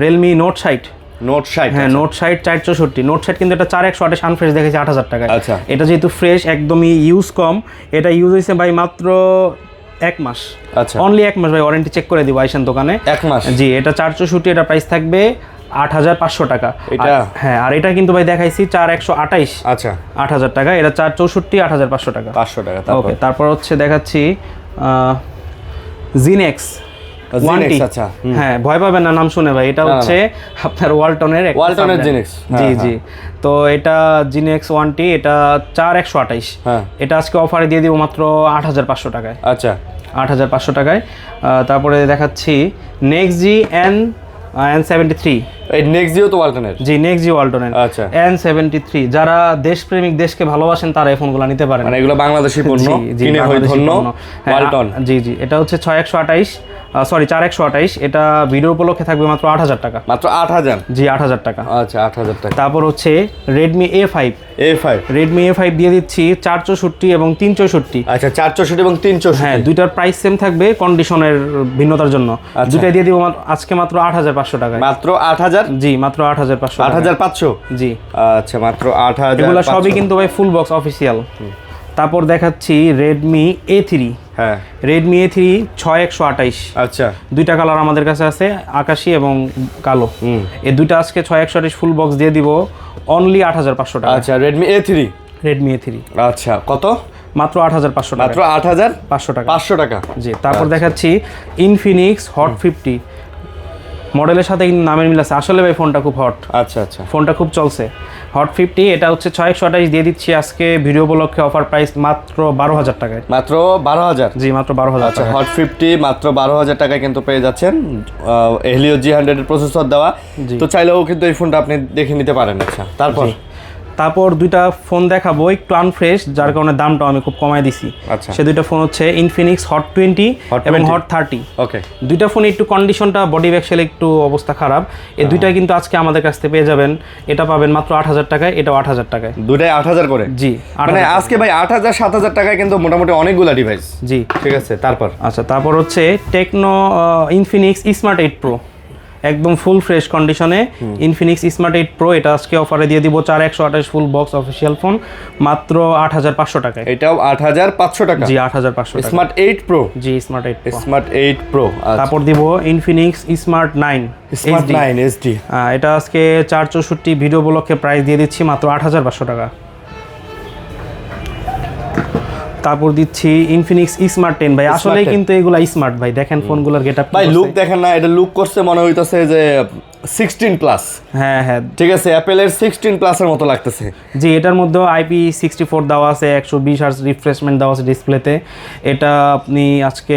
Realme Note 60। Note 60? হ্যাঁ Note 60 464। Note 60 কিন্তু এটা 4128 আনফ্রেশ দেখেছি 8,000 টাকায়। আচ্ছা, এটা যেহেতু ফ্রেশ, একদমই ইউজ কম, এটা ইউজ হয়েছে ভাই মাত্র 1 মাস। আচ্ছা, অনলি 1 মাস ভাই, ওয়ারেন্টি চেক করে দিব আইসেন দোকানে। 1 মাস? জি এটা 464, এটা প্রাইস থাকবে 8,500 টাকা। এটা হ্যাঁ, আর এটা কিন্তু ভাই দেখাইছি 4128। আচ্ছা, 8,000 টাকা। এটা 464, 8,500 টাকা। 500 টাকা। ওকে, তারপর হচ্ছে দেখাচ্ছি Zinex 1T। আচ্ছা, হ্যাঁ ভয় পাবেন না নাম শুনে ভাই, এটা হচ্ছে আপনার ওয়ালটনের Zinex। জি জি। তো এটা Zinex 1T, এটা 4128। হ্যাঁ, এটা আজকে অফারে দিয়ে দিব মাত্র 8,500 টাকায়। আচ্ছা, 8,500 টাকায়। তারপরে দেখাচ্ছি Nextg N73। এই Nextg তো ওয়ালটনের? জি Nextg ওয়ালটনের। আচ্ছা, N73 যারা দেশপ্রেমিক, দেশকে ভালোবাসেন, তারা এই ফোনগুলো নিতে পারেন। মানে এগুলো বাংলাদেশি পণ্য, কিনে হই ধন্য ওয়ালটন। জি জি, এটা হচ্ছে 4128, এটা ভিডিও উপলক্ষে থাকবে মাত্র 8,000 টাকা। মাত্র 8,000? জি 8,000 টাকা। আচ্ছা, 8,000 টাকা। তারপর হচ্ছে Redmi A5 দিয়ে দিচ্ছি 464 এবং 364। আচ্ছা, 464 এবং 364? হ্যাঁ, দুইটার প্রাইস সেম থাকবে কন্ডিশনের ভিন্নতার জন্য। দুইটা দিয়ে দিব আজকে মাত্র 8,500 টাকা। মাত্র 8,000? জি মাত্র 8,500। 8,500? জি আচ্ছা, মাত্র 8,000। এগুলো সবই কিন্তু ভাই ফুল বক্স অফিসিয়াল। তারপর দেখাচ্ছি Redmi A3। হ্যাঁ, Redmi A3 6128। আচ্ছা, দুইটা কালার আমাদের কাছে আছে, আকাশী এবং কালো। এই দুইটা আজকে 6128 ফুল বক্স দিয়ে দিব অনলি 8,500 টাকা। আচ্ছা, Redmi A3। আচ্ছা, কত? মাত্র 8,500 টাকা। মাত্র 8,500 টাকা? 500 টাকা। জি, তারপর দেখাচ্ছি Infinix Hot 50। মডেলের সাথে নামের মিল আছে, আসলে ভাই ফোনটা খুব হট। আচ্ছা আচ্ছা, ফোনটা খুব চলছে। Hot 50 এটা হচ্ছে 6128 দিয়ে দিচ্ছি আজকে ভিডিও উপলক্ষে, অফার প্রাইস মাত্র 12,000 টাকায়। মাত্র 12,000? জি মাত্র 12,000 আচ্ছা, টাকা। Hot 50 মাত্র 12,000 টাকায় কিন্তু পেয়ে যাচ্ছেন। Helio G100 এর প্রসেসর দেওয়া, তো চাইলেও কিন্তু এই ফোনটা আপনি দেখে নিতে পারেন। আচ্ছা, তারপর দুইটা ফোন দেখাবো একটু আনফ্রেশ, যার কারণে দামটা আমি খুব কমায় দিছি। আচ্ছা, সে দুইটা ফোন হচ্ছে Infinix Hot 20 এবং Hot 30। ওকে, দুইটা ফোন একটু কন্ডিশনটা, বডি ব্যাকসেল একটু অবস্থা খারাপ। এই দুইটা কিন্তু আজকে আমাদের কাছ থেকে পেয়ে যাবেন। এটা পাবেন মাত্র 8,000 টাকায়, এটাও 8,000 টাকায়। দুটাই 8,000 করে? জি, মানে আজকে ভাই 8,000 7,000 টাকায় কিন্তু মোটামুটি অনেকগুলা ডিভাইস। জি ঠিক আছে, তারপর হচ্ছে টেকনো Infinix Smart 8 Pro, একদম ফুল ফ্রেশ কন্ডিশনে Infinix Smart 8 Pro। এটা আজকে অফারে দিয়ে দিব 4128 ফুল বক্স অফিসিয়াল ফোন মাত্র 8,500 টাকায়। এটাও 8,500 টাকা? জি 8,500 টাকা। Smart 8 Pro? জি Smart 8 Pro। তারপর দিব Infinix Smart 9 SD। এটা আজকে 464 ভিডিও উপলক্ষে প্রাইস দিয়ে দিচ্ছি মাত্র 8,500 টাকা। তারপর দিচ্ছি Infinix Smart 10 ভাই, আসলে কিন্তু এগুলা স্মার্ট ভাই, দেখেন ফোনগুলোর গেটআপ ভাই, লুক দেখেন না, এটা লুক করছে মনে হইতাছে যে 16 প্লাস। হ্যাঁ হ্যাঁ ঠিক আছে, অ্যাপেলের 16 প্লাসের মতো লাগতেছে। জি, এটার মধ্যেও IP64 দেওয়া আছে, 120 হার্জ রিফ্রেশমেন্ট দেওয়া আছে ডিসপ্লেতে। এটা আপনি আজকে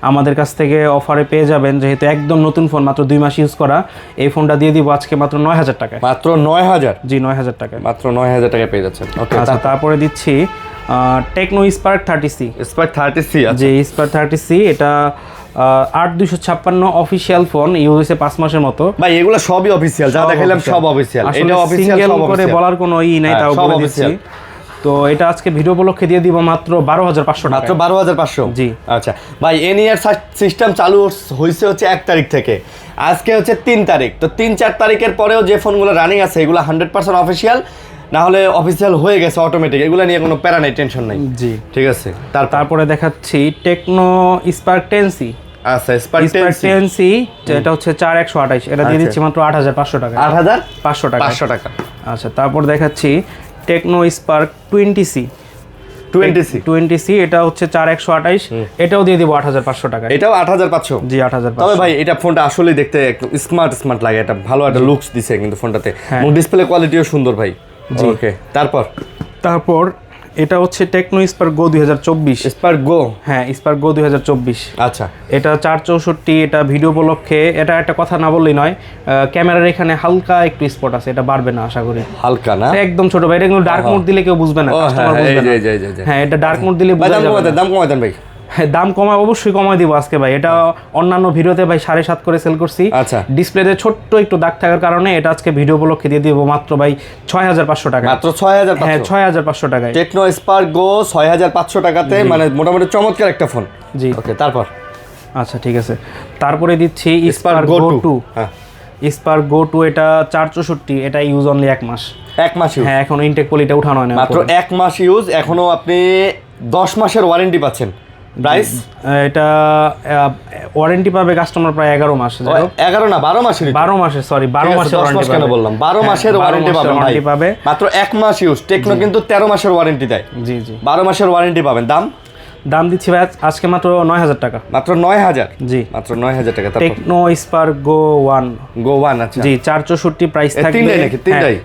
আমাদের কাছ থেকে অফারে পেয়ে যাবেন, যেহেতু একদম নতুন ফোন, মাত্র 2 মাস ইউজ করা। এই ফোনটা দিয়ে দিব আজকে মাত্র 9000 টাকায়। মাত্র 9000? জি, 9000 টাকায়। মাত্র 9000 টাকায় পেয়ে যাচ্ছেন। ওকে, আচ্ছা, তারপরে দিচ্ছি Tecno Spark 30C। Spark 30C? জি, স্পার্ক 30C, এটা 8256 অফিশিয়াল ফোন, ইউজ হয়েছে 5 মাসের মতো। ভাই এগুলো সবই অফিশিয়াল, যা দেখাইলাম সব অফিশিয়াল। এটা অফিশিয়াল, সব করে বলার কোনো নাই, তাও বলে দিচ্ছি। তো এটা আজকে ভিডিও উপলক্ষে দিয়ে দিব মাত্র 12500 টাকা। মাত্র 12500? জি। আচ্ছা ভাই, এনইআর সিস্টেম চালু হয়েছে হচ্ছে 1 তারিখ থেকে, আজকে হচ্ছে 3 তারিখ। তো 3-4 তারিখের পরেও যে ফোনগুলো রানিং আছে এগুলো 100% অফিশিয়াল, না হলে অফিসিয়াল হয়ে গেছে অটোমেটিক, এগুলো নিয়ে কোনো প্যারা নেই, টেনশন নাই। জি, ঠিক আছে। তারপরে দেখাচ্ছি টেকনো স্পার্ক 10C। আচ্ছা, স্পার্ক 10C, এটা হচ্ছে 4128, এটা দিয়ে দিচ্ছি মাত্র 8500 টাকা। 8500 টাকা? 500 টাকা। আচ্ছা, তারপর দেখাচ্ছি টেকনো স্পার্ক 20C। এটা হচ্ছে 4128, এটাও দিয়ে দিব 8500 টাকা। এটাও 8500? জি, 8500। তবে ভাই এটা ফোনটা আসলে দেখতে একটু স্মার্ট লাগে, এটা ভালো একটা লুকস দিছে কিন্তু ফোনটাতে, এবং ডিসপ্লে কোয়ালিটিও সুন্দর ভাই। ওকে, তারপর এটা হচ্ছে টেকনো স্পার্ক গো 2024। স্পার্ক গো? হ্যাঁ, স্পার্ক গো 2024। আচ্ছা, এটা 464, এটা ভিডিও উপলক্ষে। এটা একটা কথা না বললেই নয়, ক্যামেরার এখানে হালকা একটু স্পট আছে, এটা বাড়বে না আশা করি। হালকা না? একদম ছোট ভাই, এটা কিন্তু ডার্ক মোড দিলে কেউ বুঝবে না, কাস্টমার বুঝবে না। হ্যাঁ, এটা ডার্ক মোড দিলে বুঝা যাবে না। দাম কমাই দেন ভাই। হ্যাঁ, দাম অবশ্যই কমাই দিব আজকে ভাই। এটা অন্যান্য ভিডিওতে ভাই 7.5 করে সেল করছি। আচ্ছা, ডিসপ্লেতে ছোট্ট একটু দাগ থাকার কারণে এটা আজকে ভিডিও উপলক্ষে দিয়ে দিব মাত্র ভাই 6500 টাকা। মাত্র 6500? হ্যাঁ, 6500 টাকায় টেকনো স্পার্ক গো 6500 টাকাতে, মানে মোটামুটি চমৎকার একটা ফোন। জি। ওকে, তারপর? আচ্ছা, ঠিক আছে, তারপরে দিচ্ছি স্পার্ক গো 2। হ্যাঁ, স্পার্ক গো 2, এটা 464, এটা ইউজ অনলি 1 মাস। 1 মাস ইউজ? হ্যাঁ, এখন ইনটেক পলিটা উঠানো হয় না। মাত্র 1 মাস ইউজ, এখনো আপনি 10 মাসের ওয়ারেন্টি পাচ্ছেন। প্রাইস? এটা ওয়ারেন্টি পাবে কাস্টমার প্রায় 11 মাস। 11 না, 12 মাসের। 12 মাসের, সরি 12 মাসের ওয়ারেন্টি কেন বললাম? 12 মাসের ওয়ারেন্টি পাবে মাত্র 1 মাস ইউজ। টেকনো কিন্তু 13 মাসের ওয়ারেন্টি দেয়। জি জি, 12 মাসের ওয়ারেন্টি পাবেন। দাম দিচ্ছি ভাই আজকে মাত্র 9000 টাকা। মাত্র 9000? জি, মাত্র 9000 টাকা। টেকনো স্পার্ক গো 1। আচ্ছা জি, 464 প্রাইস থাকবে। তিনটাই নাকি?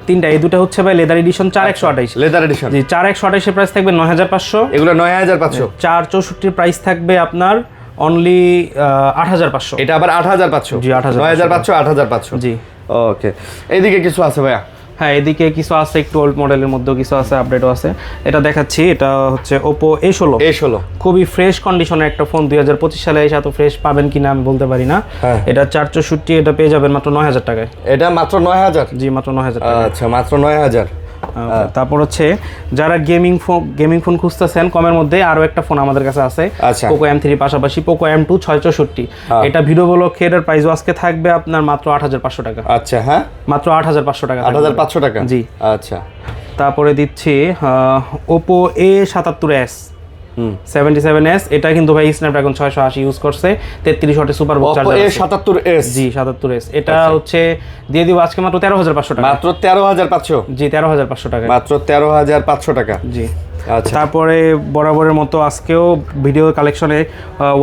তিনটা, এই দুটো হচ্ছে ভাই লেদার এডিশন 4128। Leather edition? জি, 4128 এর প্রাইস থাকবে 9500। এগুলো 9500। 464 প্রাইস থাকবে আপনার অনলি 8500। এটা আবার 8500? জি, 9500 8500। জি। ওকে, এইদিকে কিছু আছে ভাইয়া? হ্যাঁ, এদিকে কিছু আছে, একটু ওল্ড মডেলের মধ্যেও কিছু আছে, আপডেটও আছে। এটা দেখাচ্ছি, এটা হচ্ছে Oppo A16। খুবই ফ্রেশ কন্ডিশনের একটা ফোন, 2025 সালে এসে এত ফ্রেশ পাবেন কিনা আমি বলতে পারি না। এটা 464, এটা পেয়ে যাবেন মাত্র 9000 টাকায়। এটা মাত্র 9000? জি, মাত্র 9000 টাকা। আচ্ছা, মাত্র 9000। তারপর হচ্ছে যারা গেমিং ফোন খুঁজতেছেন কমের মধ্যে, আরো একটা ফোন আমাদের কাছে আছে, Poco M3 পাশাপাশি Poco M2 664। এটা ভিডিও উপলক্ষে এটার প্রাইসও আজকে থাকবে আপনার মাত্র 8500 টাকা। আচ্ছা, হ্যাঁ, মাত্র 8500 টাকা। 8500 টাকা? জি। আচ্ছা, তারপরে দিচ্ছি Oppo A77s 77s। এটা কিন্তু ভাই স্ন্যাপড্রাগন 680 ইউজ করছে, 33 ওয়াটের সুপার বক্স চার্জার। A77s? জি, 77s। এটা হচ্ছে দিয়ে দিব আজকে মাত্র 13500 টাকা। মাত্র 13500? জি, 13500 টাকা। মাত্র 13500 টাকা। জি। আচ্ছা, তারপরে বরাবরের মতো আজকেও ভিডিও কালেকশনে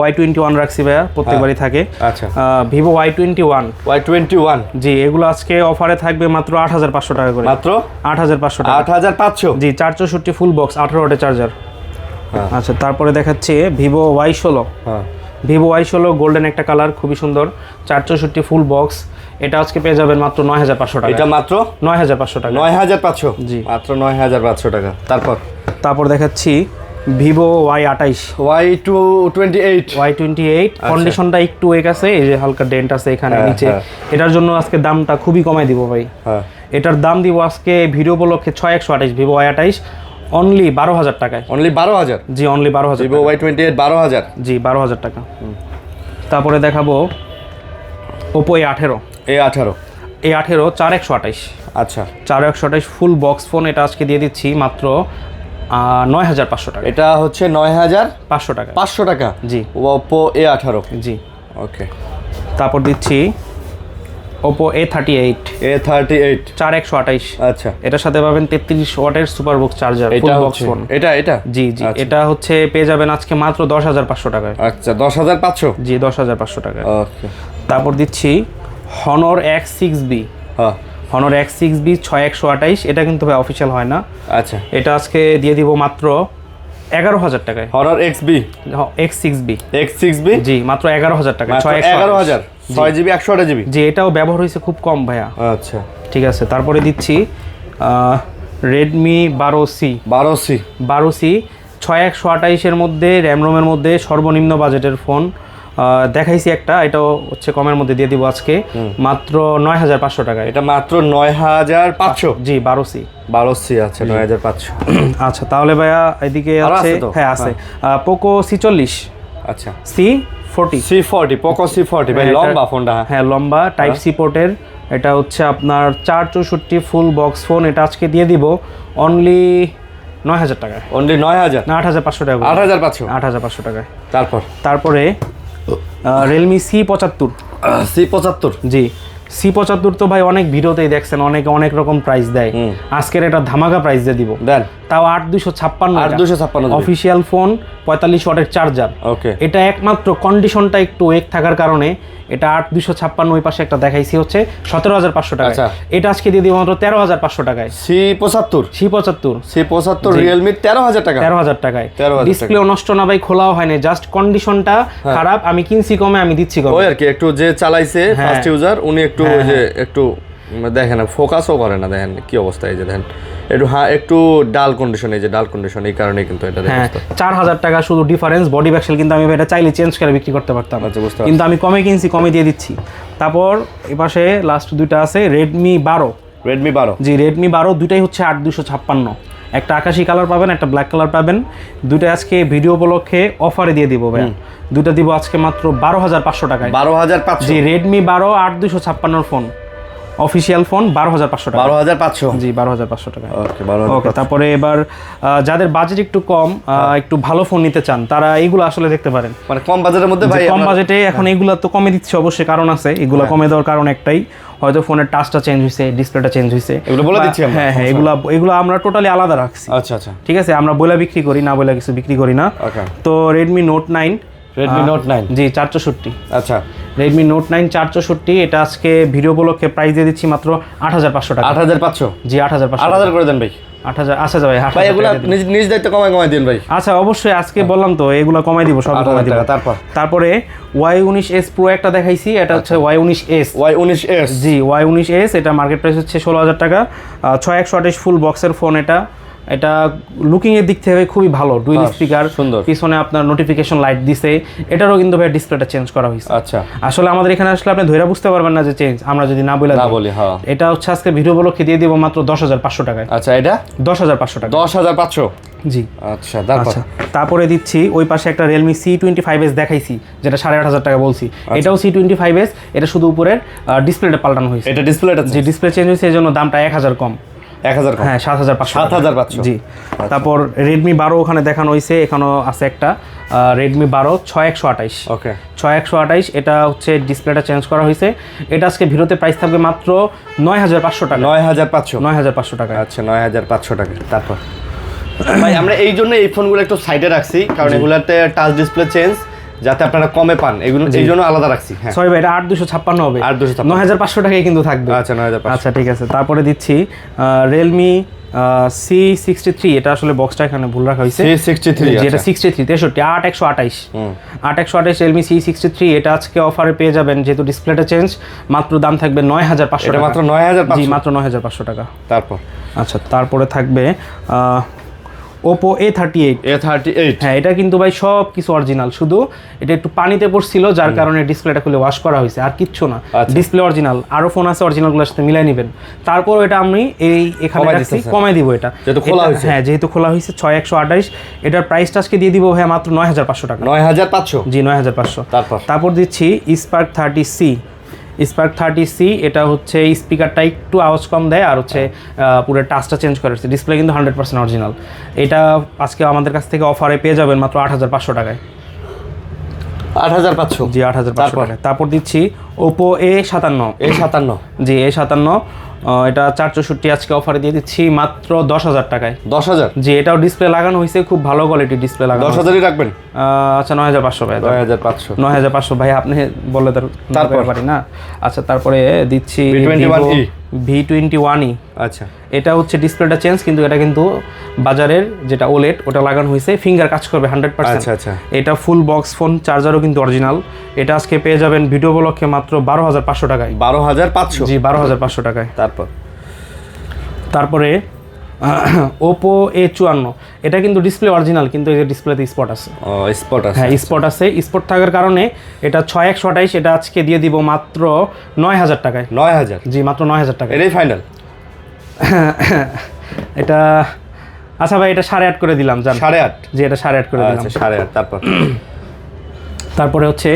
Y21 রাখছি ভাইয়া, প্রত্যেকবারই থাকে। আচ্ছা, Vivo Y21। জি, এগুলো আজকে অফারে থাকবে মাত্র 8500 টাকা করে। মাত্র 8500 টাকা। 8500? জি, 464 ফুল বক্স, 18 ওয়াটের চার্জার। আচ্ছা, তারপরে দেখাচ্ছি Vivo Y16। Vivo Y16 golden একটা কালার, খুবই সুন্দর, 464 ফুল বক্স। এটা আজকে পেয়ে যাবেন মাত্র 9500 টাকা। এটা মাত্র 9500 টাকা। 9500? জি, মাত্র 9500 টাকা। তারপর দেখাচ্ছি Vivo Y28। Y28 কন্ডিশনটা একটু ওয়েক আছে, এই যে হালকা ডেন্ট আছে এখানে নিচে। এটার জন্য আজকে দামটা খুবই কমাই দিব ভাই। এটার দাম দিব আজকে ভিডিও উপলক্ষে 6128, Vivo Y28 অনলি 12000 টাকায়। অনলি 12000? জি, অনলি 12000। Vivo Y28 12000? জি, 12000 টাকা। তারপরে দেখাবো Oppo A18। A18 4128। আচ্ছা, 4128 ফুল বক্স ফোন, এটা আজকে দিয়ে দিচ্ছি মাত্র 9500 টাকা। এটা হচ্ছে 9500 টাকা। 500 টাকা? জি, Oppo A18। জি। ওকে, তারপর দিচ্ছি Oppo A38। 4128। আচ্ছা, এটার সাথে পাবেন 33 ওয়াটের super box charger, full box phone. এটা? জি জি, এটা হচ্ছে পেয়ে যাবেন আজকে মাত্র 10500 টাকায়। আচ্ছা, 10500? জি, 10500 টাকায়। ওকে, তারপর দিচ্ছি Honor X6B, হ্যাঁ Honor X6B 6128, এটা কিন্তু ভাই অফিসিয়াল হয় না। আচ্ছা, এটা আজকে দিয়ে দিব মাত্র 11,000 টাকায়। Honor XB X6B, X6B জি মাত্র 11,000 টাকায়। 11,000 6GB 128GB। জি এটাও ব্যবহার হয়েছে খুব কম ভাইয়া। আচ্ছা ঠিক আছে, তারপরে দিচ্ছি Redmi 12C 12C 6128 এর মধ্যে র্যাম রোমের মধ্যে সর্বনিম্ন বাজেটের ফোন দেখাইছি একটা, এটাও হচ্ছে কমের মধ্যে দিয়ে দিব আজকে মাত্র 9,500 টাকায়। এটা মাত্র 9,500। জি 12C আচ্ছা 9,500। আচ্ছা তাহলে ভাইয়া এদিকে আছে, হ্যাঁ আছে পোকো C40, আচ্ছা C40 পোকো C40 ভাই লম্বা ফোনটা। হ্যাঁ লম্বা টাইপ সি পোর্টের, এটা হচ্ছে আপনার 464 ফুল বক্স ফোন। এটা আজকে দিয়ে দিব অনলি 9,000 টাকায়। অনলি 9,000 না 8,500 টাকা। 8,500 টাকায়। তারপরে রিয়েলমি C75। জি C75 তো ভাই অনেক ভিডিওতেই দেখছেন, অনেক রকম প্রাইস দেয়। আজকের এটা ধামাকা প্রাইস দিয়ে দিব, দেন তাও 8,256 অফিসিয়াল ফোন, 45 ওয়াটের চার্জার। ওকে, এটা একমাত্র কন্ডিশনটা একটু ওয়েক থাকার কারণে এটা 8,256, ওই পাশে একটা দেখাইছি হচ্ছে 17,500 টাকা। এটা আজকে দিয়ে দিব মাত্র 13,500 টাকায়। C75 রিয়েলমি 13,000 টাকায়। ডিসপ্লেও নষ্ট না ভাই, খোলাও হয়নি, জাস্ট কন্ডিশনটা খারাপ। আমি কিনছি কমে, আমি দিচ্ছি কমে। ওই আর কি, একটু যে চালাইছে ফার্স্ট ইউজার উনি একটু ওই যে একটু দেখেন ফোকাসও করে না, দেখেন কি অবস্থা। এই যে দেখেন একটু ডাল কন্ডিশন, এই যে ডাল কন্ডিশন, এই কারণে কিন্তু এটা 4,000 টাকা শুধু ডিফারেন্স। বডি ব্যাকসেল কিন্তু আমি এটা চাইলে চেঞ্জ করে বিক্রি করতে পারতাম, কিন্তু আমি কমে কিনছি, কমে দিয়ে দিচ্ছি। তারপর এপাশে লাস্ট দুইটা আছে Redmi 12। জি Redmi 12 দুইটাই হচ্ছে 8,256। একটা আকাশি কালার পাবেন, একটা ব্ল্যাক কালার পাবেন। দুইটা আজকে ভিডিও উপলক্ষে অফারে দিয়ে দিব ভাই। দুইটা দিব আজকে মাত্র 12,500 টাকায়। 12,500। জি Redmi 12 8,256 ফোন, অফিসিয়াল ফোন 12,500 টাকা। 12,500। জি 12,500 টাকা। ওকে 12,500। ওকে, তারপরে এবার যাদের বাজেট একটু কম, একটু ভালো ফোন নিতে চান, তারা এইগুলো আসলে দেখতে পারেন। মানে কম বাজেটের মধ্যে ভাই, কম বাজেটে এখন এইগুলা তো কমে দিচ্ছে, অবশ্যই কারণ আছে। এগুলো কমে দেওয়ার কারণ একটাই, হয়তো ফোনের টাচটা চেঞ্জ হয়েছে, ডিসপ্লেটা চেঞ্জ হয়েছে, এগুলো বলে দিচ্ছি আমরা। হ্যাঁ এগুলো আমরা টোটালি আলাদা রাখছি। আচ্ছা ঠিক আছে, আমরা বলে বিক্রি করি না, বলে কিছু বিক্রি করি না। তো Redmi Note 9 জি 464। আচ্ছা Redmi Note 9 464, এটা আজকে ভিডিও উপলক্ষে প্রাইস দিয়ে দিচ্ছি মাত্র 8,500 টাকা। 8,500? জি 8,500। 8,000 করে দেন ভাই। 8,000 আচ্ছা ভাই, ভাই এগুলা নিজ দায়িত্ব কমাই দিন ভাই। আচ্ছা অবশ্যই, আজকে বললাম তো এগুলা কমাই দিব, সব কমাই দিব। তারপরে Y19s Pro একটা দেখাইছি, এটা হচ্ছে Y19s। জি Y19s, এটা মার্কেট প্রাইস হচ্ছে 16,000 টাকা। 6128 ফুল বক্সের ফোন। এটা লুকিং এর দিক থেকে খুবই ভালো, ডুয়াল স্পিকার, পিছনে আপনার নোটিফিকেশন লাইট দিছে। এটারও কিন্তু ভাই ডিসপ্লেটা চেঞ্জ করা হয়েছে। আচ্ছা আসলে আমাদের এখানে আসলে আপনি ধরে বুঝতে পারবেন না যে চেঞ্জ, আমরা যদি না বলি। হ্যাঁ, এটা হচ্ছে আজকে ভিডিও উপলক্ষে দিয়ে দিব মাত্র 10,500 টাকায়। আচ্ছা এটা 10,500 টাকা। 10,500? জি আচ্ছা। তারপরে দিচ্ছি ওই পাশে একটা Realme C25s দেখাইছি, যেটা 8,500 টাকা বলছি। এটাও C25s, এটা শুধু উপরের ডিসপ্লেটা পাল্টানো হয়েছে। এটা ডিসপ্লেটা জি ডিসপ্লে চেঞ্জ হয়েছে, এই জন্য দামটা 1,000 কম। 1,000 কম? হ্যাঁ 7,500। জি তারপর Redmi 12 ওখানে দেখানো হয়েছে, এখানেও আছে একটা Redmi 12 6128। ওকে 6128, এটা হচ্ছে ডিসপ্লেটা চেঞ্জ করা হয়েছে। এটা আজকে ভিডিওতে প্রাইস থাকবে মাত্র 9,500 টাকা। 9,500 টাকা। আচ্ছা 9,500 টাকা। তারপর ভাই আমরা এই জন্য এই ফোনগুলো একটু সাইডে রাখছি, কারণ এগুলাতে টাচ ডিসপ্লে চেঞ্জ, যাতে আপনারা কমে পান, এগুলো এই জন্য আলাদা রাখছি। হ্যাঁ সরি ভাই, এটা 8,256 হবে। 9,500 টাকায় কিন্তু থাকবে। আচ্ছা 9,500। আচ্ছা ঠিক আছে, তারপরে দিচ্ছি Realme C63। এটা আসলে বক্সটা এখানে ভুল রাখা হয়েছে। C63 যেটা 63 8128 Realme C63। এটা আজকে অফারে পেয়ে যাবেন, যেহেতু ডিসপ্লেটা চেঞ্জ, মাত্র দাম থাকবে 9,500 টাকা। মাত্র 9,500? জি মাত্র 9,500 টাকা। তারপর আচ্ছা তারপরে থাকবে Oppo A38। হ্যাঁ এটা কিন্তু ভাই সব কিছু অরিজিনাল, শুধু এটা একটু পানিতে পড়ছিল, যার কারণে ডিসপ্লেটা খুলে ওয়াশ করা হয়েছে, আর কিচ্ছু না। ডিসপ্লে অরিজিনাল, আরো ফোন আছে অরিজিনালগুলোর সাথে মিলাই নেবেন। তারপর এটা আমি এখানে রাখছি, কমাই দিব এটা, হ্যাঁ যেহেতু খোলা হয়েছে। 6128, এটার প্রাইসটা আজকে দিয়ে দিব ভাই মাত্র 9,500 টাকা। 9,500? জি 9,500। তারপর দিচ্ছি Spark 30C। Spark 30C, এটা হচ্ছে স্পিকারটা একটু আওয়াজ কম দেয়, আর হচ্ছে পুরো টাচটা চেঞ্জ করেছে। ডিসপ্লে কিন্তু 100% অরিজিনাল। এটা আজকে আমাদের কাছ থেকে অফারে পেয়ে যাবেন মাত্র 8,500 টাকায়। 8,500? জি 8,500 টাকায়। তারপর দিচ্ছি ওপো A57 A57 জি A57 এটা 464 আজকে অফারে দিয়ে দিচ্ছি মাত্র 10,000 টাকায়। 10,000 জি এটাও ডিসপ্লে লাগানো হয়েছে, খুব ভালো কোয়ালিটির ডিসপ্লে লাগানো। 10,000ই রাখবেন? আচ্ছা 9,500 ভাই। 9,500 9,500 ভাই আপনি বললে তারপর পারি না। আচ্ছা তারপরে দিচ্ছি V21e। আচ্ছা এটা হচ্ছে ডিসপ্লেটা চেঞ্জ, কিন্তু এটা কিন্তু বাজারের যেটা OLED ওটা লাগানো হয়েছে, ফিঙ্গার কাজ করবে 100%। আচ্ছা আচ্ছা এটা ফুল বক্স ফোন, চার্জারও কিন্তু অরিজিনাল। এটা আজকে পেয়ে যাবেন ভিডিও উপলক্ষে মাত্র 12,500 টাকায়। 12,500? জি 12,500 টাকায়। তারপরে Oppo A54 এটা কিন্তু ডিসপ্লে অরিজিনাল, কিন্তু এই যে ডিসপ্লেতে স্পট আছে। স্পট আছে? হ্যাঁ স্পট আছে। স্পট থাকার কারণে এটা 6128 এটা আজকে দিয়ে দিব মাত্র 9,000 টাকায়। 9,000? জি মাত্র 9,000 টাকা। এটাই ফাইনাল? এটা আচ্ছা ভাই এটা 8.5 করে দিলাম। জান 8.5? জি এটা 8.5 করে দিলাম। আচ্ছা 8.5। তারপরে হচ্ছে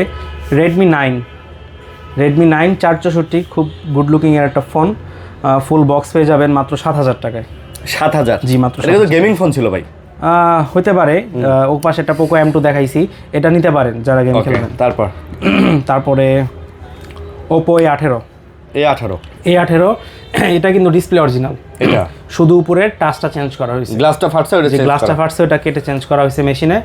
Redmi 9 464 খুব গুড লুকিং এর একটা ফোন, ফুল বক্স পেয়ে যাবেন মাত্র 7,000 টাকায়। 7,000? জি মাত্র। এটা তো গেমিং ফোন ছিল ভাই। হতে পারে। ও পাশে একটা Poco M2 দেখাইছি, এটা নিতে পারেন যারা গেম খেলেন। তারপরে Oppo A18 এটা কিন্তু ডিসপ্লে অরিজিনাল। এটা শুধু উপরের টাচটা চেঞ্জ করা হয়েছে, গ্লাসটা ফাটছে, গ্লাসটা ফাটছে ওটা কেটে চেঞ্জ করা হয়েছে মেশিনে।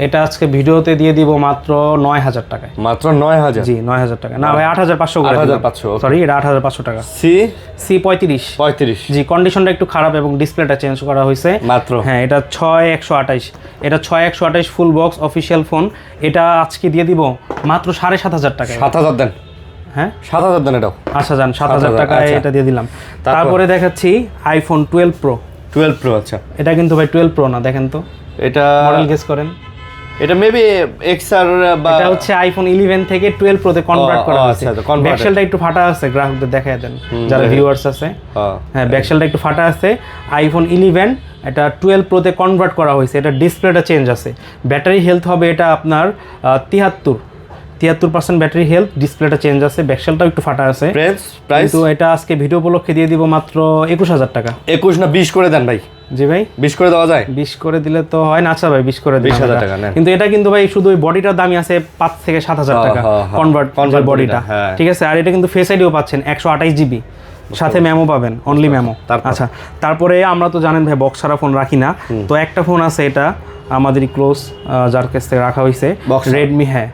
এটা আজকে ভিডিওতে দিয়ে দিব মাত্র 9,000 টাকায়। মাত্র 9,000? জি 9,000 টাকা না ভাই 8,500 করে। 8,500 সরি এটা 8,500 টাকা। C35 জি কন্ডিশনটা একটু খারাপ এবং ডিসপ্লেটা চেঞ্জ করা হয়েছে মাত্র। হ্যাঁ এটা 6128, এটা 6128 ফুল বক্স অফিশিয়াল ফোন। এটা আজকে দিয়ে দিব মাত্র 7,500 টাকায়। 7,000 দেন। হ্যাঁ 7,000 দেন এটাও। আচ্ছা যান 7,000 টাকায় এটা দিয়ে দিলাম। তারপরে দেখাচ্ছি iPhone 12 Pro। আচ্ছা এটা কিন্তু ভাই 12 Pro না, দেখেন তো এটা মডেল গেস করেন। এটা মেবি XR বা এটা হচ্ছে iPhone 11 থেকে 12 Pro তে কনভার্ট করা হয়েছে। ব্যাকশেলটা একটু ফাটা আছে, গ্রাহকদের দেখায় দেন যারা ভিউয়ার্স আছে। হ্যাঁ ব্যাকশেলটা একটু ফাটা আছে। iPhone 11 এটা 12 Pro তে কনভার্ট করা হয়েছে। এটা ডিসপ্লেটা চেঞ্জ আছে। ব্যাটারি হেলথ হবে এটা আপনার 73% ব্যাটারি হেলথ। ডিসপ্লেটা চেঞ্জ আছে, ব্যাকশেলটাও একটু ফাটা আছে। প্রাইস তো এটা আজকে ভিডিও উপলক্ষে দিয়ে দিব মাত্র 21,000 টাকা। 21 না 20 করে দেন ভাই। জি ভাই 20 করে দেওয়া যায়? 20 করে দিলে তো হয় না। আচ্ছা ভাই 20 করে দিন। 20,000 টাকা নেন। কিন্তু এটা কিন্তু ভাই শুধু ওই বডিটার দামই আছে 5 থেকে 7,000 টাকা কনভার্ট বডিটা। ঠিক আছে, আর এটা কিন্তু ফেস আইডিও পাচ্ছেন 128 জিবি, সাথে মেমো পাবেন, অনলি মেমো। আচ্ছা তারপরে আমরা তো জানেন ভাই বক্স ছাড়া ফোন রাখি না, তো একটা ফোন আছে এটা আমাদেরই ক্লোজ, যার কাছ থেকে রাখা হয়েছে রেডমি। হ্যাঁ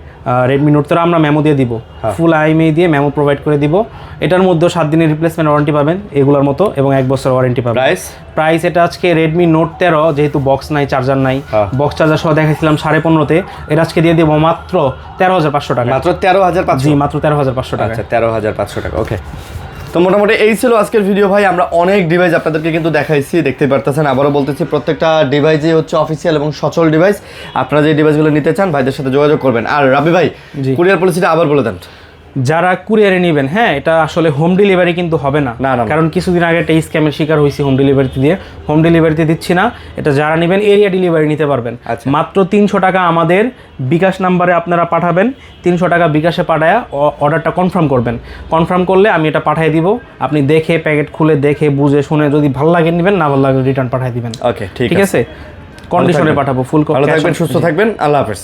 রেডমি নোট 13 আমরা মেমো দিয়ে দিব, ফুল IMEI দিয়ে মেমো প্রোভাইড করে দিব। এটার মধ্যে 7 দিনের রিপ্লেসমেন্ট ওয়ারেন্টি পাবেন এগুলোর মতো, এবং 1 বছর ওয়ারেন্টি পাবেন। প্রাইস এটা আজকে রেডমি নোট 13 যেহেতু বক্স নাই, চার্জার নাই, বক্স চার্জার সহ দেখাইছিলাম 15.5-তে, এটা আজকে দিয়ে দেবো মাত্র 13,500 টাকা। মাত্র 13,500? জি মাত্র 13,500 টাকা। আচ্ছা 13,500 টাকা। ওকে, তো মোটামুটি এই ছিল আজকের ভিডিও ভাই। আমরা অনেক ডিভাইস আপনাদেরকে কিন্তু দেখাইছি, দেখতে পারতেছেন। আবারও বলতেছি প্রত্যেকটা ডিভাইসই হচ্ছে অফিসিয়াল এবং সচল ডিভাইস। আপনারা যে ডিভাইসগুলো নিতে চান ভাইদের সাথে যোগাযোগ করবেন। আর রাবি ভাই কুরিয়ার পলিসিটা আবার বলে দেন। যারা কুরিয়ারে নেবেন, হ্যাঁ এটা আসলে হোম ডেলিভারি কিন্তু হবে না, কারণ কিছুদিন আগে একটা স্ক্যামের শিকার হয়েছি হোম ডেলিভারিতে দিয়ে। হোম ডেলিভারিতে দিচ্ছি না, এটা যারা নেবেন এরিয়া ডেলিভারি নিতে পারবেন। মাত্র 300 টাকা আমাদের বিকাশ নাম্বারে আপনারা পাঠাবেন। 300 টাকা বিকাশে পাঠায় অর্ডারটা কনফার্ম করবেন। কনফার্ম করলে আমি এটা পাঠিয়ে দিব। আপনি দেখে প্যাকেট খুলে দেখে বুঝে শুনে যদি ভালো লাগে নেবেন, না ভালো লাগে রিটার্ন পাঠিয়ে দিবেন। ওকে ঠিক আছে, কন্ডিশনে পাঠাবো ফুল। ভালো থাকবেন, সুস্থ থাকবেন, আল্লাহ হাফেজ।